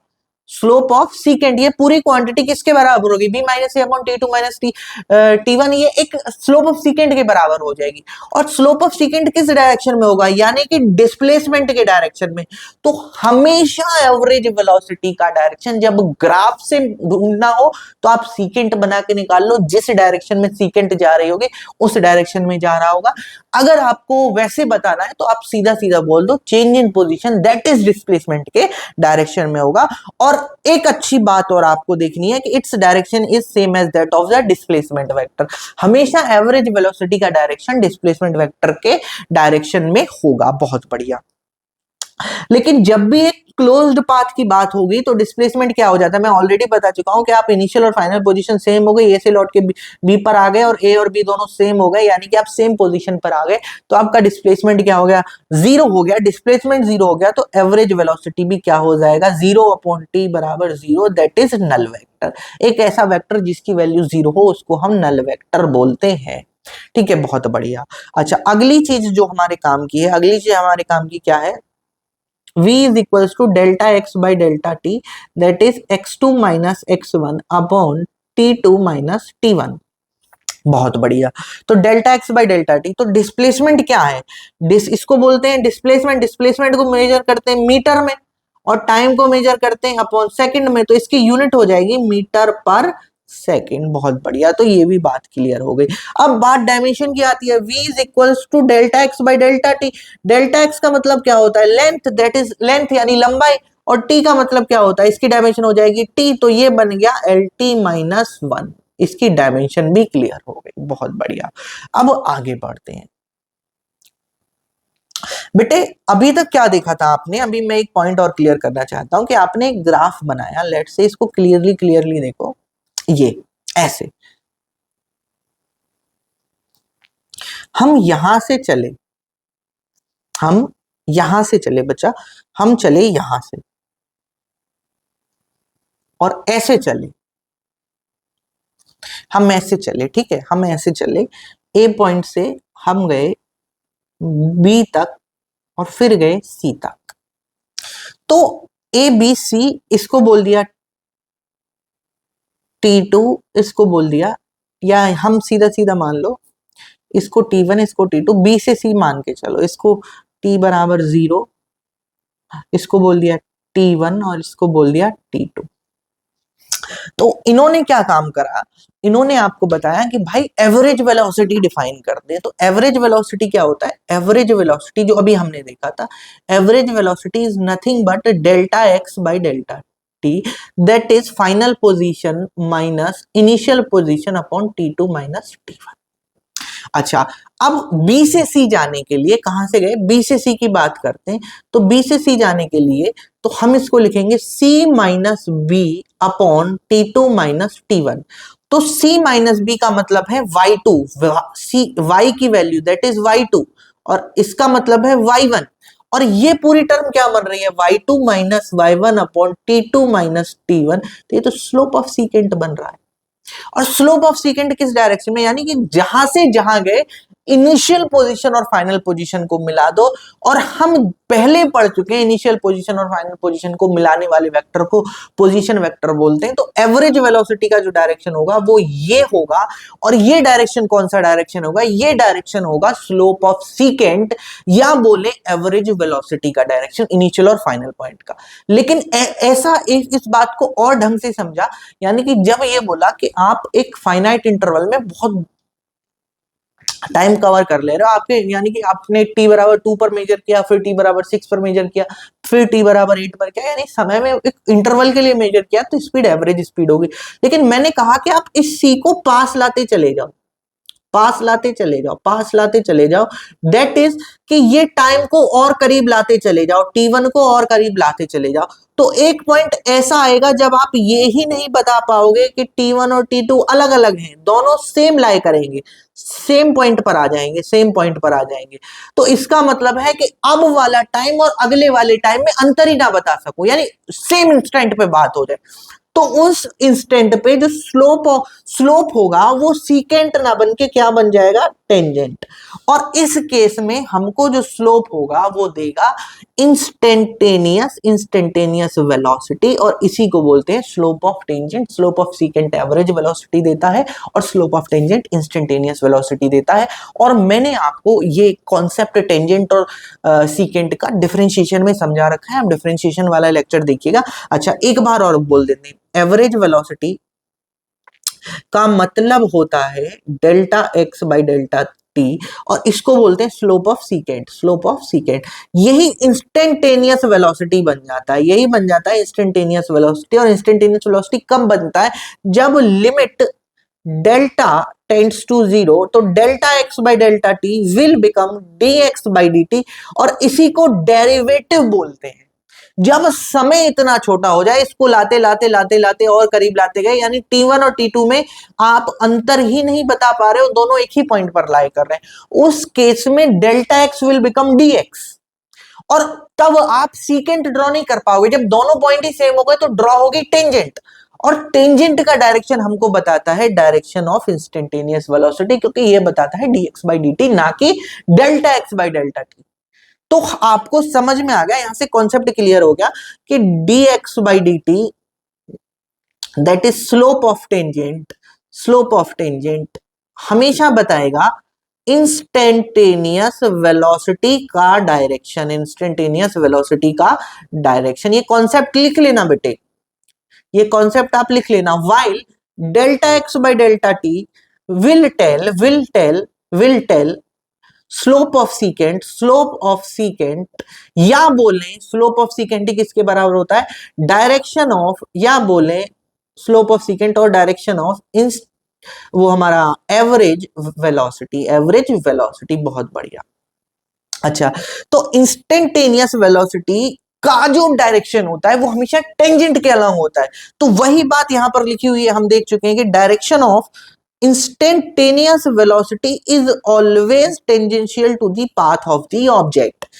स्लोप ऑफ सीकेंट, ये पूरी क्वांटिटी किसके बराबर होगी? b minus A upon T two minus T one, ये एक स्लोप ऑफ सीकेंट के बराबर हो जाएगी। और स्लोप ऑफ सीकेंट किस डायरेक्शन में होगा? यानी कि डिस्प्लेसमेंट के डायरेक्शन में। तो हमेशा एवरेज वेलोसिटी का डायरेक्शन जब ग्राफ से ढूंढना हो तो आप सीकेंट बना के निकाल लो, जिस डायरेक्शन में सीकेंट जा रही होगी उस डायरेक्शन में जा रहा होगा। अगर आपको वैसे बताना है तो आप सीधा सीधा बोल दो change in position that is displacement के डायरेक्शन में होगा। और एक अच्छी बात और आपको देखनी है कि its direction is same as that of the displacement vector. हमेशा एवरेज वेलोसिटी का डायरेक्शन डिस्प्लेसमेंट वेक्टर के डायरेक्शन में होगा। बहुत बढ़िया। लेकिन जब भी एक क्लोज्ड पाथ की बात होगी तो डिस्प्लेसमेंट क्या हो जाता है? मैं ऑलरेडी बता चुका हूं कि आप इनिशियल और फाइनल पोजीशन सेम हो गई, ए से लौट के बी पर आ गए और ए और बी दोनों सेम हो गए, यानी कि आप सेम पोजीशन पर आ गए, तो आपका डिस्प्लेसमेंट क्या हो गया? जीरो हो गया। डिस्प्लेसमेंट जीरो हो गया तो एवरेज वेलोसिटी भी क्या हो जाएगा? जीरो अपॉन टी बराबर zero, that is null vector. एक ऐसा वेक्टर जिसकी वैल्यू जीरो हो उसको हम नल वेक्टर बोलते हैं। ठीक है, बहुत बढ़िया। अच्छा, अगली चीज जो हमारे काम की है, अगली चीज हमारे काम की क्या है? v is equals to delta x by delta t, that is x2 minus x1 upon t2 minus t1। बहुत बढ़िया। तो delta x by delta T, तो डिस्प्लेसमेंट क्या है? इसको बोलते हैं डिस्प्लेसमेंट। डिस्प्लेसमेंट को मेजर करते हैं मीटर में और टाइम को मेजर करते हैं अपॉन सेकंड में, तो इसकी यूनिट हो जाएगी मीटर पर सेकंड। बहुत बढ़िया, तो ये भी बात क्लियर हो गई। अब बात डायमेंशन की आती है। v is equals to delta x by delta T. Delta X का मतलब क्या होता है? लेंथ, दैट इज लेंथ यानी लंबाई, और t का मतलब क्या होता है? इसकी डायमेंशन हो जाएगी t, तो ये बन गया एल टी माइनस वन। इसकी डायमेंशन भी क्लियर हो गई। बहुत बढ़िया। अब आगे बढ़ते हैं बेटे। अभी तक क्या देखा था आपने? अभी मैं एक पॉइंट और क्लियर करना चाहता हूं कि आपने एक ग्राफ बनाया, लेट से इसको क्लियरली देखो, ये ऐसे हम यहां से चले, हम यहां से चले बच्चा, हम चले यहां से और ऐसे चले, हम ऐसे चले, ठीक है, हम ऐसे चले, ए पॉइंट से हम गए बी तक और फिर गए सी तक। तो ए बी सी इसको बोल दिया T2, इसको बोल दिया, या हम सीधा सीधा मान लो इसको T1, इसको T2, B से C मान के चलो, इसको T बराबर 0, इसको बोल दिया T1 और इसको बोल दिया T2। तो इन्होंने क्या काम करा? इन्होंने आपको बताया कि भाई एवरेज वेलोसिटी डिफाइन कर दे। तो एवरेज वेलोसिटी क्या होता है? एवरेज वेलोसिटी जो अभी हमने देखा था, average velocity is nothing but delta x by delta T, that is final position minus initial position upon T2 minus T1। अच्छा, अब B से C जाने के लिए कहां से गए? B से C की बात करते हैं। तो B से C जाने के लिए तो हम इसको लिखेंगे C minus B upon T2 minus T1। तो C माइनस बी का मतलब है y2, y की वैल्यू दैट इज y2, और इसका मतलब है y1। और ये पूरी टर्म क्या बन रही है? y2 minus y1 upon T2 minus T1। तो ये तो स्लोप ऑफ सीकेंट बन रहा है। और स्लोप ऑफ सीकेंट किस डायरेक्शन में? यानी कि जहां से जहां गए इनिशियल पोजीशन और फाइनल पोजीशन को मिला दो। और हम पहले पढ़ चुके हैं इनिशियल पोजीशन और फाइनल पोजीशन को मिलाने वाले वेक्टर को पोजीशन वेक्टर बोलते हैं। तो एवरेज वेलोसिटी का जो डायरेक्शन होगा वो ये होगा। और ये डायरेक्शन कौन सा डायरेक्शन होगा? ये डायरेक्शन होगा स्लोप ऑफ सीकेंट, या बोले एवरेज वेलोसिटी का डायरेक्शन, इनिशियल और फाइनल पॉइंट का। लेकिन ऐसा इस बात को और ढंग से समझा, यानी कि जब ये बोला कि आप एक फाइनाइट इंटरवल में बहुत टाइम कवर कर ले रहे हो आपके, यानी कि आपने t बराबर 2 पर मेजर किया, फिर t बराबर 6 पर मेजर किया, फिर t बराबर 8 पर किया, यानी समय में एक इंटरवल के लिए मेजर किया, तो स्पीड एवरेज स्पीड होगी। लेकिन मैंने कहा कि आप इस c को पास लाते चले जाओ, पास लाते चले जाओ, पास लाते चले जाओ, दैट इज कि ये टाइम को और करीब लाते चले जाओ, t1 को और करीब लाते चले जाओ। तो एक पॉइंट ऐसा आएगा जब आप ये ही नहीं बता पाओगे कि t1 और t2 अलग अलग हैं, दोनों सेम लाई करेंगे, सेम पॉइंट पर आ जाएंगे, सेम पॉइंट पर आ जाएंगे। तो इसका मतलब है कि अब वाला टाइम और अगले वाले टाइम में अंतर ही ना बता सको, यानी सेम इंस्टेंट पे बात हो जाए। तो उस इंस्टेंट पे जो स्लोप होगा वो सीकेंट ना बन के क्या बन जाएगा, टेंजेंट। और इस केस में हमको जो स्लोप होगा वो देगा इंस्टेंटेनियस वेलोसिटी, और इसी को बोलते हैं slope of tangent. Slope of secant average velocity देता है और slope of tangent instantaneous velocity देता है। और मैंने आपको ये कॉन्सेप्ट टेंजेंट और सीकेंट का डिफरेंशिएशन में समझा रखा है, हम डिफरेंशिएशन वाला लेक्चर देखिएगा। अच्छा, एक बार और बोल देते हैं, एवरेज वेलोसिटी का मतलब होता है delta x by delta t, और इसको बोलते हैं slope of secant. Slope of secant यही इंस्टेंटेनियस वेलोसिटी बन जाता है, यही बन जाता है इंस्टेंटेनियस वेलोसिटी। और इंस्टेंटेनियस वेलोसिटी कब बनता है, जब limit delta tends to zero, तो delta x by delta T will become d x by d t, और इसी को डेरिवेटिव बोलते हैं। जब समय इतना छोटा हो जाए, इसको लाते लाते लाते लाते और करीब लाते गए, यानी t1 और t2 में आप अंतर ही नहीं बता पा रहे हो, दोनों एक ही पॉइंट पर लाई कर रहे हैं, उस केस में delta x will become dx, और तब आप सीकेंट ड्रॉ नहीं कर पाओगे। जब दोनों पॉइंट ही सेम हो गए तो ड्रॉ होगी टेंजेंट, और टेंजेंट का डायरेक्शन हमको बताता है डायरेक्शन ऑफ इंस्टेंटेनियस वेलोसिटी, क्योंकि ये बताता है dx बाई dt, ना कि delta x by delta T. तो आपको समझ में आ गया, यहां से कॉन्सेप्ट क्लियर हो गया कि dx by dt that is slope of tangent, slope of tangent हमेशा बताएगा इंस्टेंटेनियस वेलोसिटी का डायरेक्शन, इंस्टेंटेनियस वेलोसिटी का डायरेक्शन। ये कॉन्सेप्ट लिख लेना बेटे, ये कॉन्सेप्ट आप लिख लेना। While delta x by delta T will tell slope of secant, slope of secant, या बोले स्लोप ऑफ सीकेंट किसके बराबर होता है, डायरेक्शन ऑफ, या बोले स्लोप ऑफ सीकेंट और डायरेक्शन ऑफ वो हमारा एवरेज वेलोसिटी, एवरेज वेलोसिटी। बहुत बढ़िया। अच्छा, तो इंस्टेंटेनियस वेलोसिटी का जो डायरेक्शन होता है वो हमेशा टेंजेंट के अलॉन्ग होता है। तो वही बात यहां पर लिखी हुई है, हम देख चुके हैं कि direction of instantaneous velocity is always tangential to the path of the object,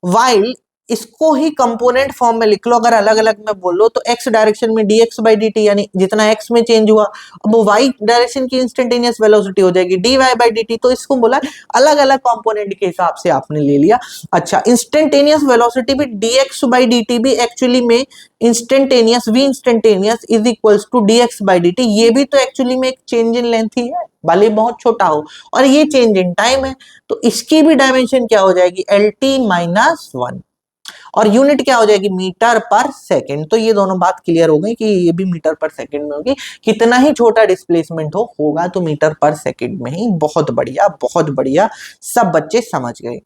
while इसको ही कंपोनेंट फॉर्म में लिख लो, अगर अलग अलग में बोल लो तो x डायरेक्शन में dx बाई dt, यानी जितना x में चेंज हुआ, अब वो y डायरेक्शन की इंस्टेंटेनियस वेलोसिटी हो जाएगी dy बाई dt। तो इसको बोला अलग अलग कंपोनेंट के हिसाब से आपने ले लिया। अच्छा, इंस्टेंटेनियस वेलोसिटी भी dx बाई dt भी एक्चुअली में instantaneous, v instantaneous is equals to dx by dt, ये भी तो एक्चुअली में एक चेंज इन लेंथ ही है, भले बहुत छोटा हो, और ये चेंज इन टाइम है, तो इसकी भी डायमेंशन क्या हो जाएगी, lt माइनस 1, और यूनिट क्या हो जाएगी, मीटर पर सेकंड। तो ये दोनों बात क्लियर हो गई कि ये भी मीटर पर सेकंड में होगी, कितना ही छोटा डिस्प्लेसमेंट हो होगा तो मीटर पर सेकंड में ही। बहुत बढ़िया, बहुत बढ़िया, सब बच्चे समझ गए।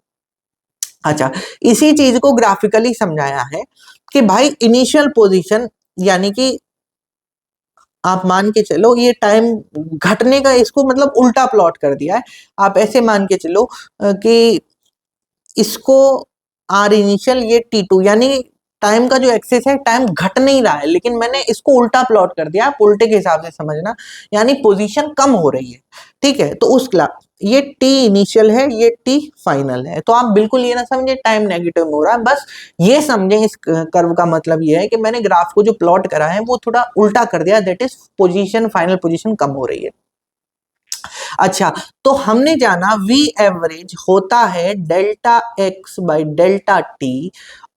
अच्छा, इसी चीज को ग्राफिकली समझाया है कि भाई इनिशियल पोजीशन, यानी कि आप मान के चलो ये टाइम घटने का, इसको मतलब उल्टा प्लॉट कर दिया है। आप ऐसे मान के चलो कि इसको आर इनिशियल, ये t2, यानी टाइम का जो एक्सेस है टाइम घट नहीं रहा है, लेकिन मैंने इसको उल्टा प्लॉट कर दिया, आप उल्टे के हिसाब से समझना, यानी पोजीशन कम हो रही है, ठीक है। तो उस ये t इनिशियल है, ये t फाइनल है, तो आप बिल्कुल ये ना समझे टाइम नेगेटिव में हो रहा है, बस ये समझें इस कर्व का मतलब ये है कि मैंने ग्राफ को जो प्लॉट करा है वो थोड़ा उल्टा कर दिया, that is position, final position कम हो रही है। अच्छा, तो हमने जाना v एवरेज होता है delta x by delta t,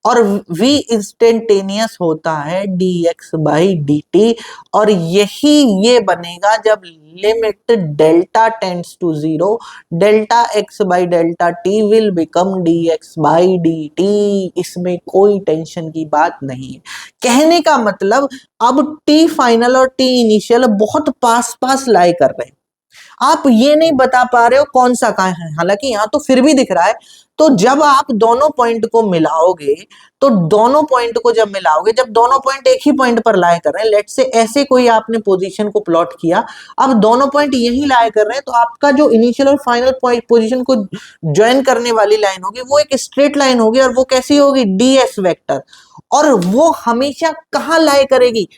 और v इंस्टेंटेनियस होता है dx बाई dt, और यही ये बनेगा जब limit delta tends to zero, delta x by delta T will become dx by dt। इसमें कोई टेंशन की बात नहीं है। कहने का मतलब अब t फाइनल और t इनिशियल बहुत पास पास लाई कर रहे हैं, आप ये नहीं बता पा रहे हो कौन सा कहाँ है, हालांकि यहाँ तो फिर भी दिख रहा है। तो जब आप दोनों पॉइंट को मिलाओगे, तो दोनों पॉइंट को जब मिलाओगे, जब दोनों पॉइंट एक ही पॉइंट पर लाए कर रहे हैं, लेट से ऐसे कोई आपने पोजीशन को प्लॉट किया, अब दोनों पॉइंट यही लाए कर रहे हैं, तो आपका जो इनिशियल और फाइनल पॉइंट पोजीशन को ज्वाइन करने वाली लाइन होगी वो एक स्ट्रेट लाइन होगी, और वो कैसी होगी, डीएस वेक्टर, और वो हमेशा कहाँ लाए करेगी,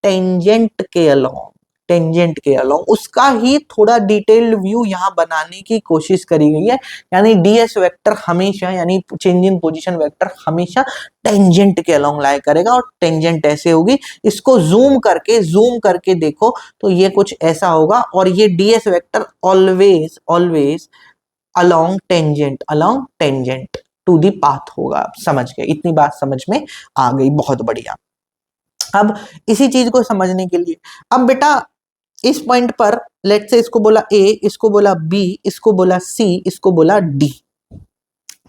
टेंजेंट के अलोंग, टेंजेंट के अलोंग। उसका ही थोड़ा डिटेल्ड व्यू यहां बनाने की कोशिश करी गई है, यानी डीएस वेक्टर हमेशा, यानी चेंज इन पोजीशन वेक्टर हमेशा टेंजेंट के अलोंग लाए करेगा, और टेंजेंट ऐसे होगी, इसको जूम करके देखो तो ये कुछ ऐसा होगा, और ये DS vector always always along tangent to the path होगा। आप समझ गए, इतनी बात समझ में आ गई, बहुत बढ़िया। अब इसी चीज को समझने के लिए, अब बेटा इस पॉइंट पर लेट से इसको बोला ए, इसको बोला बी, इसको बोला सी, इसको बोला डी,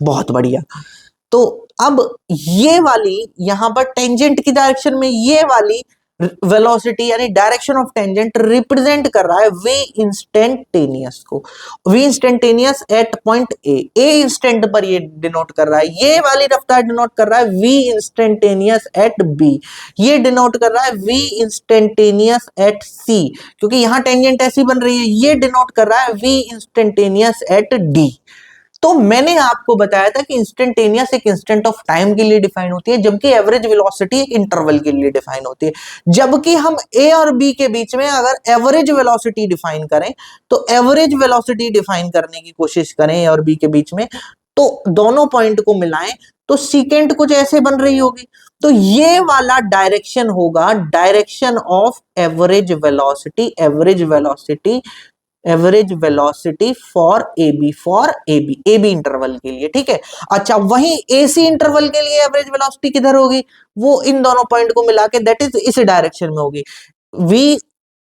बहुत बढ़िया। तो अब ये वाली यहां पर टेंजेंट की डायरेक्शन में ये वाली वेलोसिटी यानी डायरेक्शन ऑफ टेंजेंट रिप्रेजेंट कर रहा है वी इंस्टेंटेनियस को, V instantaneous at point A instant पर ये डिनोट कर रहा है, ये वाली रफ्तार डिनोट कर रहा है वी इंस्टेंटेनियस एट बी, ये डिनोट कर रहा है वी इंस्टेंटेनियस एट सी, क्योंकि यहां टेंजेंट ऐसी बन रही है, ये डिनोट कर रहा है वी इंस्टेंटेनियस एट डी। तो मैंने आपको बताया था कि इंस्टेंटेनियस एक इंस्टेंट ऑफ टाइम के लिए डिफाइन होती है, जबकि एवरेज वेलोसिटी एक इंटरवल के लिए डिफाइन होती है। जबकि हम ए और बी के बीच में अगर एवरेज वेलोसिटी डिफाइन करें, तो एवरेज वेलोसिटी डिफाइन करने की कोशिश करें ए और बी के बीच में, तो दोनों पॉइंट को मिलाएं तो सीकेंट कुछ ऐसे बन रही होगी। तो ये वाला डायरेक्शन होगा direction of average velocity, average velocity for A B interval के लिए, ठीक है। अच्छा, वहीं एसी इंटरवल के लिए एवरेज वेलोसिटी किधर होगी, वो इन दोनों पॉइंट को मिला के दैट इज इस डायरेक्शन में होगी, वी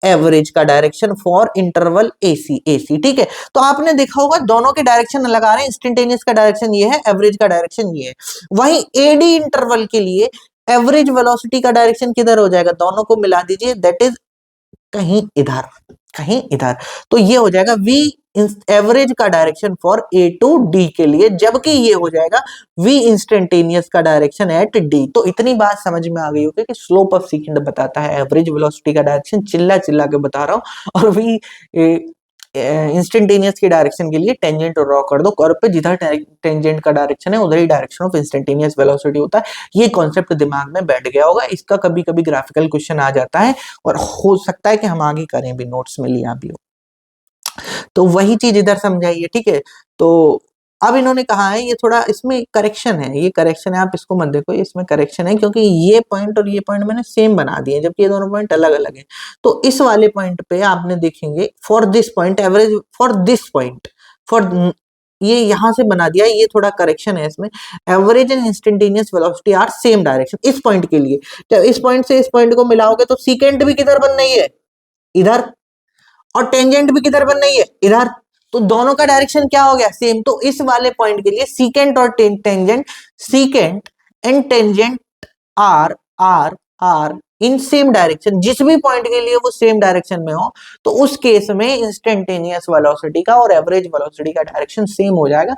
एवरेज का डायरेक्शन फॉर इंटरवल एसी, ठीक है। तो आपने देखा होगा दोनों के डायरेक्शन अलग आ रहे हैं, इंस्टेंटेनियस का डायरेक्शन ये है, एवरेज का डायरेक्शन ये है। वहीं एडी इंटरवल के लिए एवरेज वेलोसिटी का डायरेक्शन किधर हो जाएगा, दोनों को मिला दीजिए, दैट इज कहीं इधर, कहीं इधर। तो ये हो जाएगा वी एवरेज का direction for A to D के लिए, जबकि ये हो जाएगा वी इंस्टेंटेनियस का डायरेक्शन एट डी। तो इतनी बात समझ में आ गई होगी कि स्लोप ऑफ सेकंड बताता है एवरेज वेलोसिटी का डायरेक्शन, चिल्ला चिल्ला के बता रहा हूं, और वी इंस्टेंटेनियस की डायरेक्शन के लिए टेंजेंट ड्रॉ कर दो कर्व पे, जिधर टेंजेंट का डायरेक्शन है उधर ही डायरेक्शन ऑफ इंस्टेंटेनियस वेलोसिटी होता है। ये कॉन्सेप्ट दिमाग में बैठ गया होगा, इसका कभी कभी ग्राफिकल क्वेश्चन आ जाता है, और हो सकता है कि हम आगे करें भी, नोट्स में लिया भी हो। तो वही चीज इधर समझाइए, ठीक है। तो अब इन्होंने कहा है, ये थोड़ा इसमें करेक्शन है, ये करेक्शन है, आप इसको मत देखो, इसमें करेक्शन है, क्योंकि ये पॉइंट और ये पॉइंट मैंने सेम बना दिए, जबकि ये दोनों पॉइंट अलग अलग हैं। तो इस वाले पॉइंट पे आपने देखेंगे for this point average, for this point, for ये यहां से बना दिया, ये थोड़ा करेक्शन है इसमें, average and instantaneous velocity are same direction इस पॉइंट के लिए। जब इस पॉइंट से इस पॉइंट को मिलाओगे तो सीकेंट भी किधर बन रही है, इधर, और टेंजेंट भी किधर बन रही है, इधर। तो दोनों का डायरेक्शन क्या हो गया, सेम। तो इस वाले पॉइंट के लिए सीकेंट और tangent, secant and tangent are are are in same direction, जिस भी पॉइंट के लिए वो सेम डायरेक्शन में हो, तो उस केस में इंस्टेंटेनियस वेलोसिटी का और एवरेज वेलोसिटी का डायरेक्शन सेम हो जाएगा।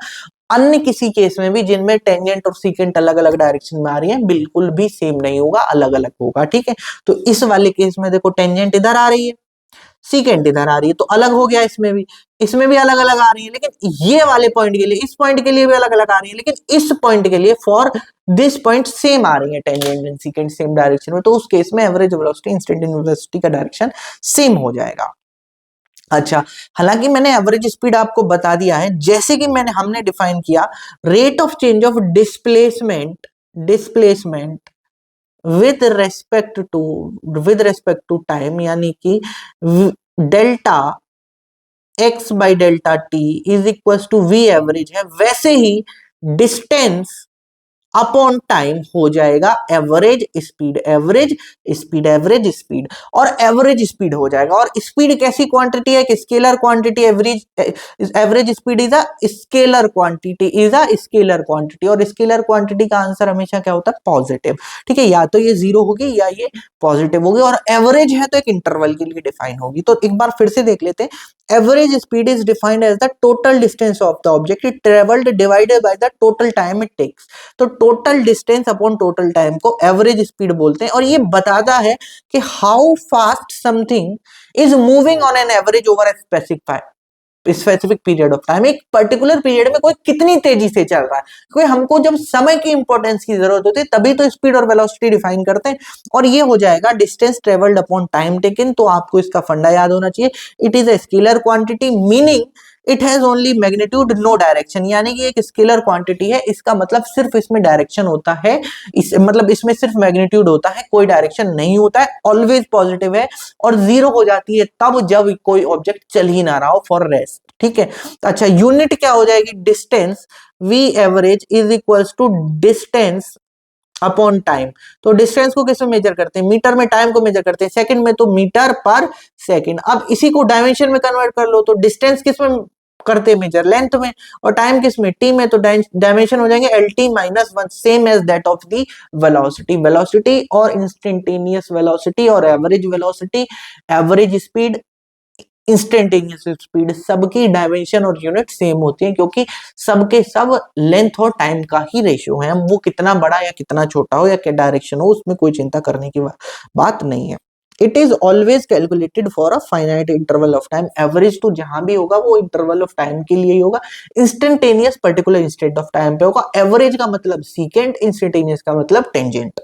अन्य किसी केस में भी जिनमें टेंजेंट और सीकेंट अलग अलग डायरेक्शन में आ रही है, बिल्कुल भी सेम नहीं होगा, अलग अलग होगा, ठीक है। तो इस वाले केस में देखो टेंजेंट इधर आ रही है, सीकेंट इधर आ रही है, तो अलग हो गया, इसमें भी अलग अलग आ रही है, लेकिन ये वाले पॉइंट के लिए, इस पॉइंट के लिए भी अलग अलग आ रही है, लेकिन इस पॉइंट के लिए फॉर दिस पॉइंट सेम आ रही है, tangent and secant same direction में। तो उस केस में एवरेज वेलोसिटी इंस्टेंटेनियस वेलोसिटी का डायरेक्शन सेम हो जाएगा। अच्छा, हालांकि मैंने एवरेज स्पीड आपको बता दिया है, जैसे कि हमने डिफाइन किया rate of change of displacement with respect to time, यानी कि delta x by delta T is equal to V average है, वैसे ही डिस्टेंस अपॉन टाइम हो जाएगा average speed, average speed, average speed और एवरेज स्पीड हो जाएगा। और स्पीड कैसी क्वांटिटी है? Scalar quantity. Average average speed is a scalar quantity, is a scalar quantity. और स्केलर क्वांटिटी का आंसर हमेशा क्या होता है? पॉजिटिव। ठीक है, या तो ये जीरो होगी या ये पॉजिटिव होगी। और एवरेज है तो एक इंटरवल के लिए डिफाइन होगी। तो एक बार फिर से देख लेते हैं। Average speed is defined as the total distance of the object it traveled divided by the total time it takes। तो total distance upon total time को एवरेज स्पीड बोलते हैं। और ये बताता है कि how fast something is moving on an average over specific period of time. एक पर्टिकुलर पीरियड में कोई कितनी तेजी से चल रहा है। क्योंकि हमको जब समय की इंपॉर्टेंस की जरूरत होती है तभी तो स्पीड और वेलोसिटी डिफाइन करते हैं। और ये हो जाएगा distance travelled upon time taken. तो आपको इसका फंडा याद होना चाहिए। It is a scalar quantity meaning it has only magnitude no direction. यानी कि एक स्केलर क्वांटिटी है, इसका मतलब सिर्फ इसमें डायरेक्शन होता है, इस मतलब इसमें सिर्फ मैग्नीट्यूड होता है, कोई डायरेक्शन नहीं होता है, ऑलवेज पॉजिटिव है। और जीरो हो जाती है तब जब कोई ऑब्जेक्ट चल ही ना रहा हो फॉर रेस्ट। ठीक है, अच्छा यूनिट क्या हो जाएगी? Distance V average is equals to distance upon time. तो डिस्टेंस को किस में मेजर करते हैं? मीटर में। टाइम को मेजर करते हैं सेकंड में, तो मीटर पर सेकंड। अब इसी को डायमेंशन में कन्वर्ट कर लो, तो डिस्टेंस किस में करते हैं मेजर? लेंथ में। और टाइम किस में? टी में। तो डायमेंशन हो जाएंगे L T minus one, same as that of the velocity. Velocity और इंस्टेंटेनियस वेलोसिटी और average velocity, average speed, instantaneous speed, सबकी डायमेंशन और यूनिट सेम होती है। क्योंकि सबके सब लेंथ और टाइम का ही रेशियो है। वो कितना बड़ा या कितना छोटा हो या क्या डायरेक्शन हो, उसमें कोई चिंता करने की बात नहीं है। It is always calculated for a finite interval of time. Average तो जहां भी होगा वो इंटरवल ऑफ टाइम के लिए ही होगा। Instantaneous particular instant of time पे होगा। एवरेज का मतलब सीकेंट, इंस्टेंटेनियस का मतलब टेंजेंट।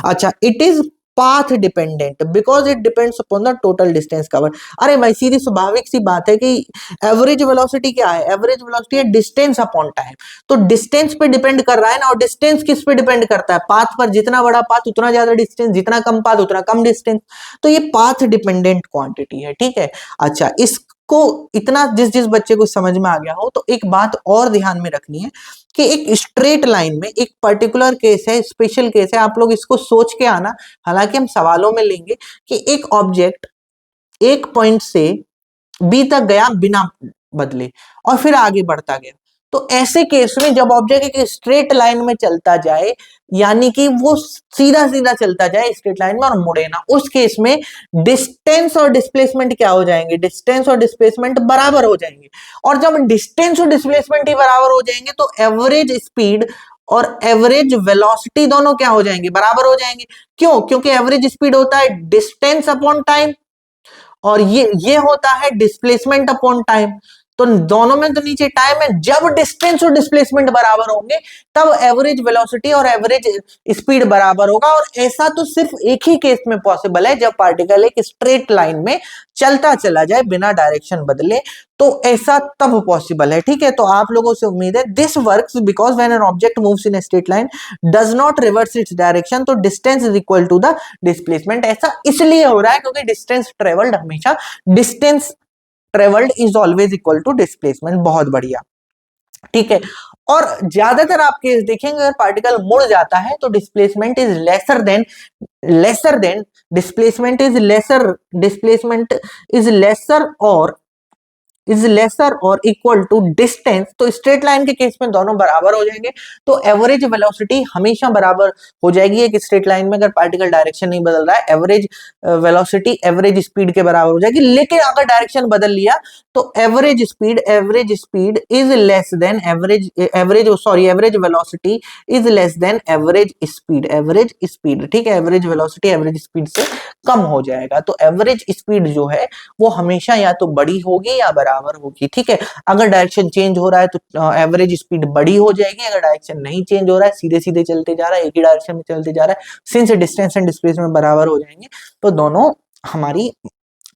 अच्छा, it is path dependent because it depends upon the total distance cover. अरे भाई सीधी स्वाभाविक सी बात है कि एवरेज वेलोसिटी क्या है? एवरेज वेलोसिटी है डिस्टेंस अपॉन टाइम। तो डिस्टेंस पे डिपेंड कर रहा है ना। और डिस्टेंस किस पे डिपेंड करता है? पाथ पर। जितना बड़ा पाथ उतना ज्यादा डिस्टेंस, जितना कम पाथ उतना कम डिस्टेंस। तो ये पाथ डिपेंडेंट क्वांटिटी है। ठीक है, अच्छा इसको इतना जिस जिस बच्चे को समझ में आ गया हो तो एक बात और ध्यान में रखनी है कि एक स्ट्रेट लाइन में एक पर्टिकुलर केस है, स्पेशल केस है, आप लोग इसको सोच के आना। हालांकि हम सवालों में लेंगे कि एक ऑब्जेक्ट एक पॉइंट से बी तक गया बिना बदले और फिर आगे बढ़ता गया। तो ऐसे केस में जब ऑब्जेक्ट एक स्ट्रेट लाइन में चलता जाए, यानी कि वो सीधा सीधा चलता जाए स्ट्रेट लाइन में और मुड़े ना, उस केस में डिस्टेंस और डिस्प्लेसमेंट क्या हो जाएंगे? डिस्टेंस और डिस्प्लेसमेंट बराबर हो जाएंगे। और जब डिस्टेंस और डिस्प्लेसमेंट ही बराबर हो जाएंगे तो एवरेज स्पीड और एवरेज वेलोसिटी दोनों क्या हो जाएंगे? बराबर हो जाएंगे। क्यों? क्योंकि एवरेज स्पीड होता है डिस्टेंस अपॉन टाइम और ये होता है डिस्प्लेसमेंट अपॉन टाइम। तो दोनों में तो नीचे टाइम है। जब डिस्टेंस और डिस्प्लेसमेंट बराबर होंगे तब एवरेज वेलोसिटी और एवरेज स्पीड बराबर होगा। और ऐसा तो सिर्फ एक ही केस में पॉसिबल है, जब पार्टिकल एक स्ट्रेट लाइन में चलता चला जाए बिना डायरेक्शन बदले। तो ऐसा तब पॉसिबल है। ठीक है, तो आप लोगों से उम्मीद है this works because when an object moves in straight line does not reverse its direction तो distance is equal to the displacement. ऐसा इसलिए हो रहा है क्योंकि डिस्टेंस ट्रेवल्ड हमेशा distance travelled is always equal to displacement. बहुत बढ़िया। ठीक है, और ज्यादातर आप केस देखेंगे अगर पार्टिकल मुड़ जाता है तो displacement is lesser than displacement is lesser और इक्वल टू डिस्टेंस। तो स्ट्रेट लाइन के केस में दोनों बराबर हो जाएंगे। तो एवरेज वेलोसिटी हमेशा बराबर हो जाएगी एक स्ट्रेट लाइन में अगर पार्टिकल डायरेक्शन नहीं बदल रहा है। एवरेज वेलोसिटी एवरेज स्पीड के बराबर हो जाएगी। लेकिन अगर डायरेक्शन बदल लिया तो average speed is less than average velocity is less than average speed. ठीक है, एवरेज वेलोसिटी एवरेज स्पीड से कम हो जाएगा। तो एवरेज स्पीड जो है वो हमेशा या तो बड़ी होगी या बराबर होगी। ठीक है, अगर डायरेक्शन चेंज हो रहा है तो एवरेज स्पीड बड़ी हो जाएगी। अगर डायरेक्शन नहीं चेंज हो रहा है, सीधे सीधे चलते जा रहा है, एक ही डायरेक्शन में चलते जा रहा है, सिंस डिस्टेंस एंड डिस्प्लेसमेंट बराबर हो जाएंगे तो दोनों हमारी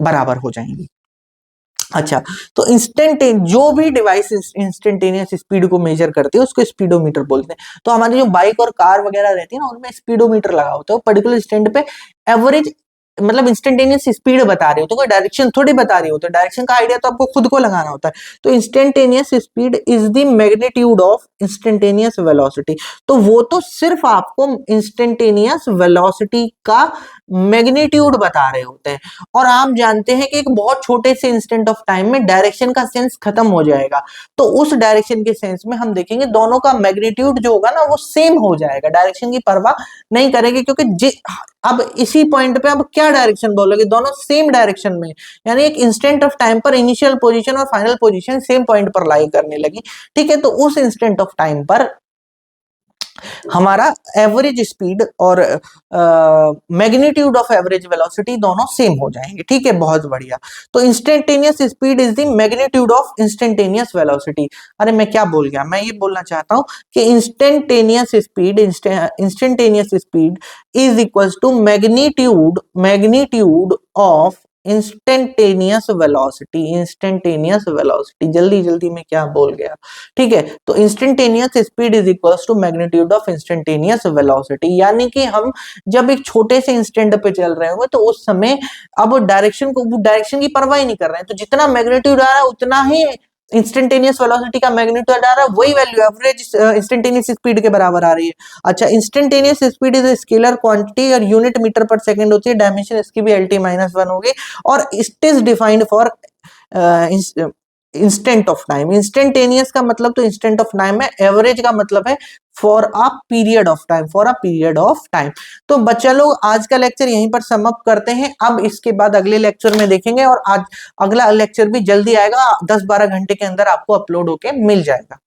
बराबर हो जाएंगी। अच्छा, तो जो भी डिवाइस इंस्टेंटेनियस स्पीड को मेजर करती है उसको स्पीडोमीटर बोलते हैं। तो हमारी जो बाइक और कार वगैरह रहती है ना उनमें स्पीडोमीटर लगा होता है। पर्टिकुलर स्टैंड पे एवरेज मतलब इंस्टेंटेनियस स्पीड बता रही हो तो कोई डायरेक्शन थोड़ी बता रही हो, तो डायरेक्शन का आइडिया तो आपको खुद को लगाना होता है। तो instantaneous speed is the magnitude of instantaneous velocity. तो वो तो सिर्फ आपको इंस्टेंटेनियस वेलोसिटी का मैग्नीट्यूड बता रहे होते हैं, और आप जानते हैं कि एक बहुत छोटे से इंस्टेंट ऑफ टाइम में डायरेक्शन का सेंस खत्म हो जाएगा। तो उस डायरेक्शन के सेंस में हम देखेंगे दोनों का मैग्नीट्यूड जो होगा ना वो सेम हो जाएगा, डायरेक्शन की परवाह नहीं करेंगे, क्योंकि अब इसी पॉइंट पे अब क्या डायरेक्शन बोलोगे, दोनों सेम डायरेक्शन में, यानी एक इंस्टेंट ऑफ टाइम पर इनिशियल पोजीशन और फाइनल पोजीशन सेम पॉइंट पर लाई करने लगी। ठीक है, तो उस इंस्टेंट ऑफ टाइम पर हमारा एवरेज स्पीड और मैग्नीट्यूड ऑफ एवरेज वेलोसिटी दोनों सेम हो जाएंगे। ठीक है, बहुत बढ़िया। तो instantaneous speed is the magnitude of instantaneous velocity. अरे मैं क्या बोल गया, मैं ये बोलना चाहता हूं कि instantaneous speed is equals to magnitude of instantaneous velocity. जल्दी जल्दी में क्या बोल गया। ठीक है, तो instantaneous speed is equals to magnitude of instantaneous velocity, यानी कि हम जब एक छोटे से इंस्टेंट पे चल रहे होंगे तो उस समय अब डायरेक्शन की परवाह ही नहीं कर रहे हैं, तो जितना मैग्नीट्यूड आ रहा है उतना ही इंस्टेंटेनियस वेलोसिटी का मैग्नीट्यूड आ रहा है, वही वैल्यू एवरेज इंस्टेंटेनियस स्पीड के बराबर आ रही है। अच्छा, instantaneous speed is scalar quantity और यूनिट मीटर पर सेकंड होती है, डायमेंशन इसकी भी LT-1 होगी, और it is defined for instant of time. Instantaneous का मतलब तो इंस्टेंट ऑफ टाइम है, एवरेज का मतलब है for a period of time. तो बच्चा लोग आज का लेक्चर यहीं पर समाप्त करते हैं। अब इसके बाद अगले लेक्चर में देखेंगे, और आज अगला लेक्चर भी जल्दी आएगा, 10-12 घंटे के अंदर आपको अपलोड होके मिल जाएगा,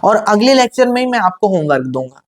और अगले लेक्चर में ही मैं आपको होमवर्क दूंगा।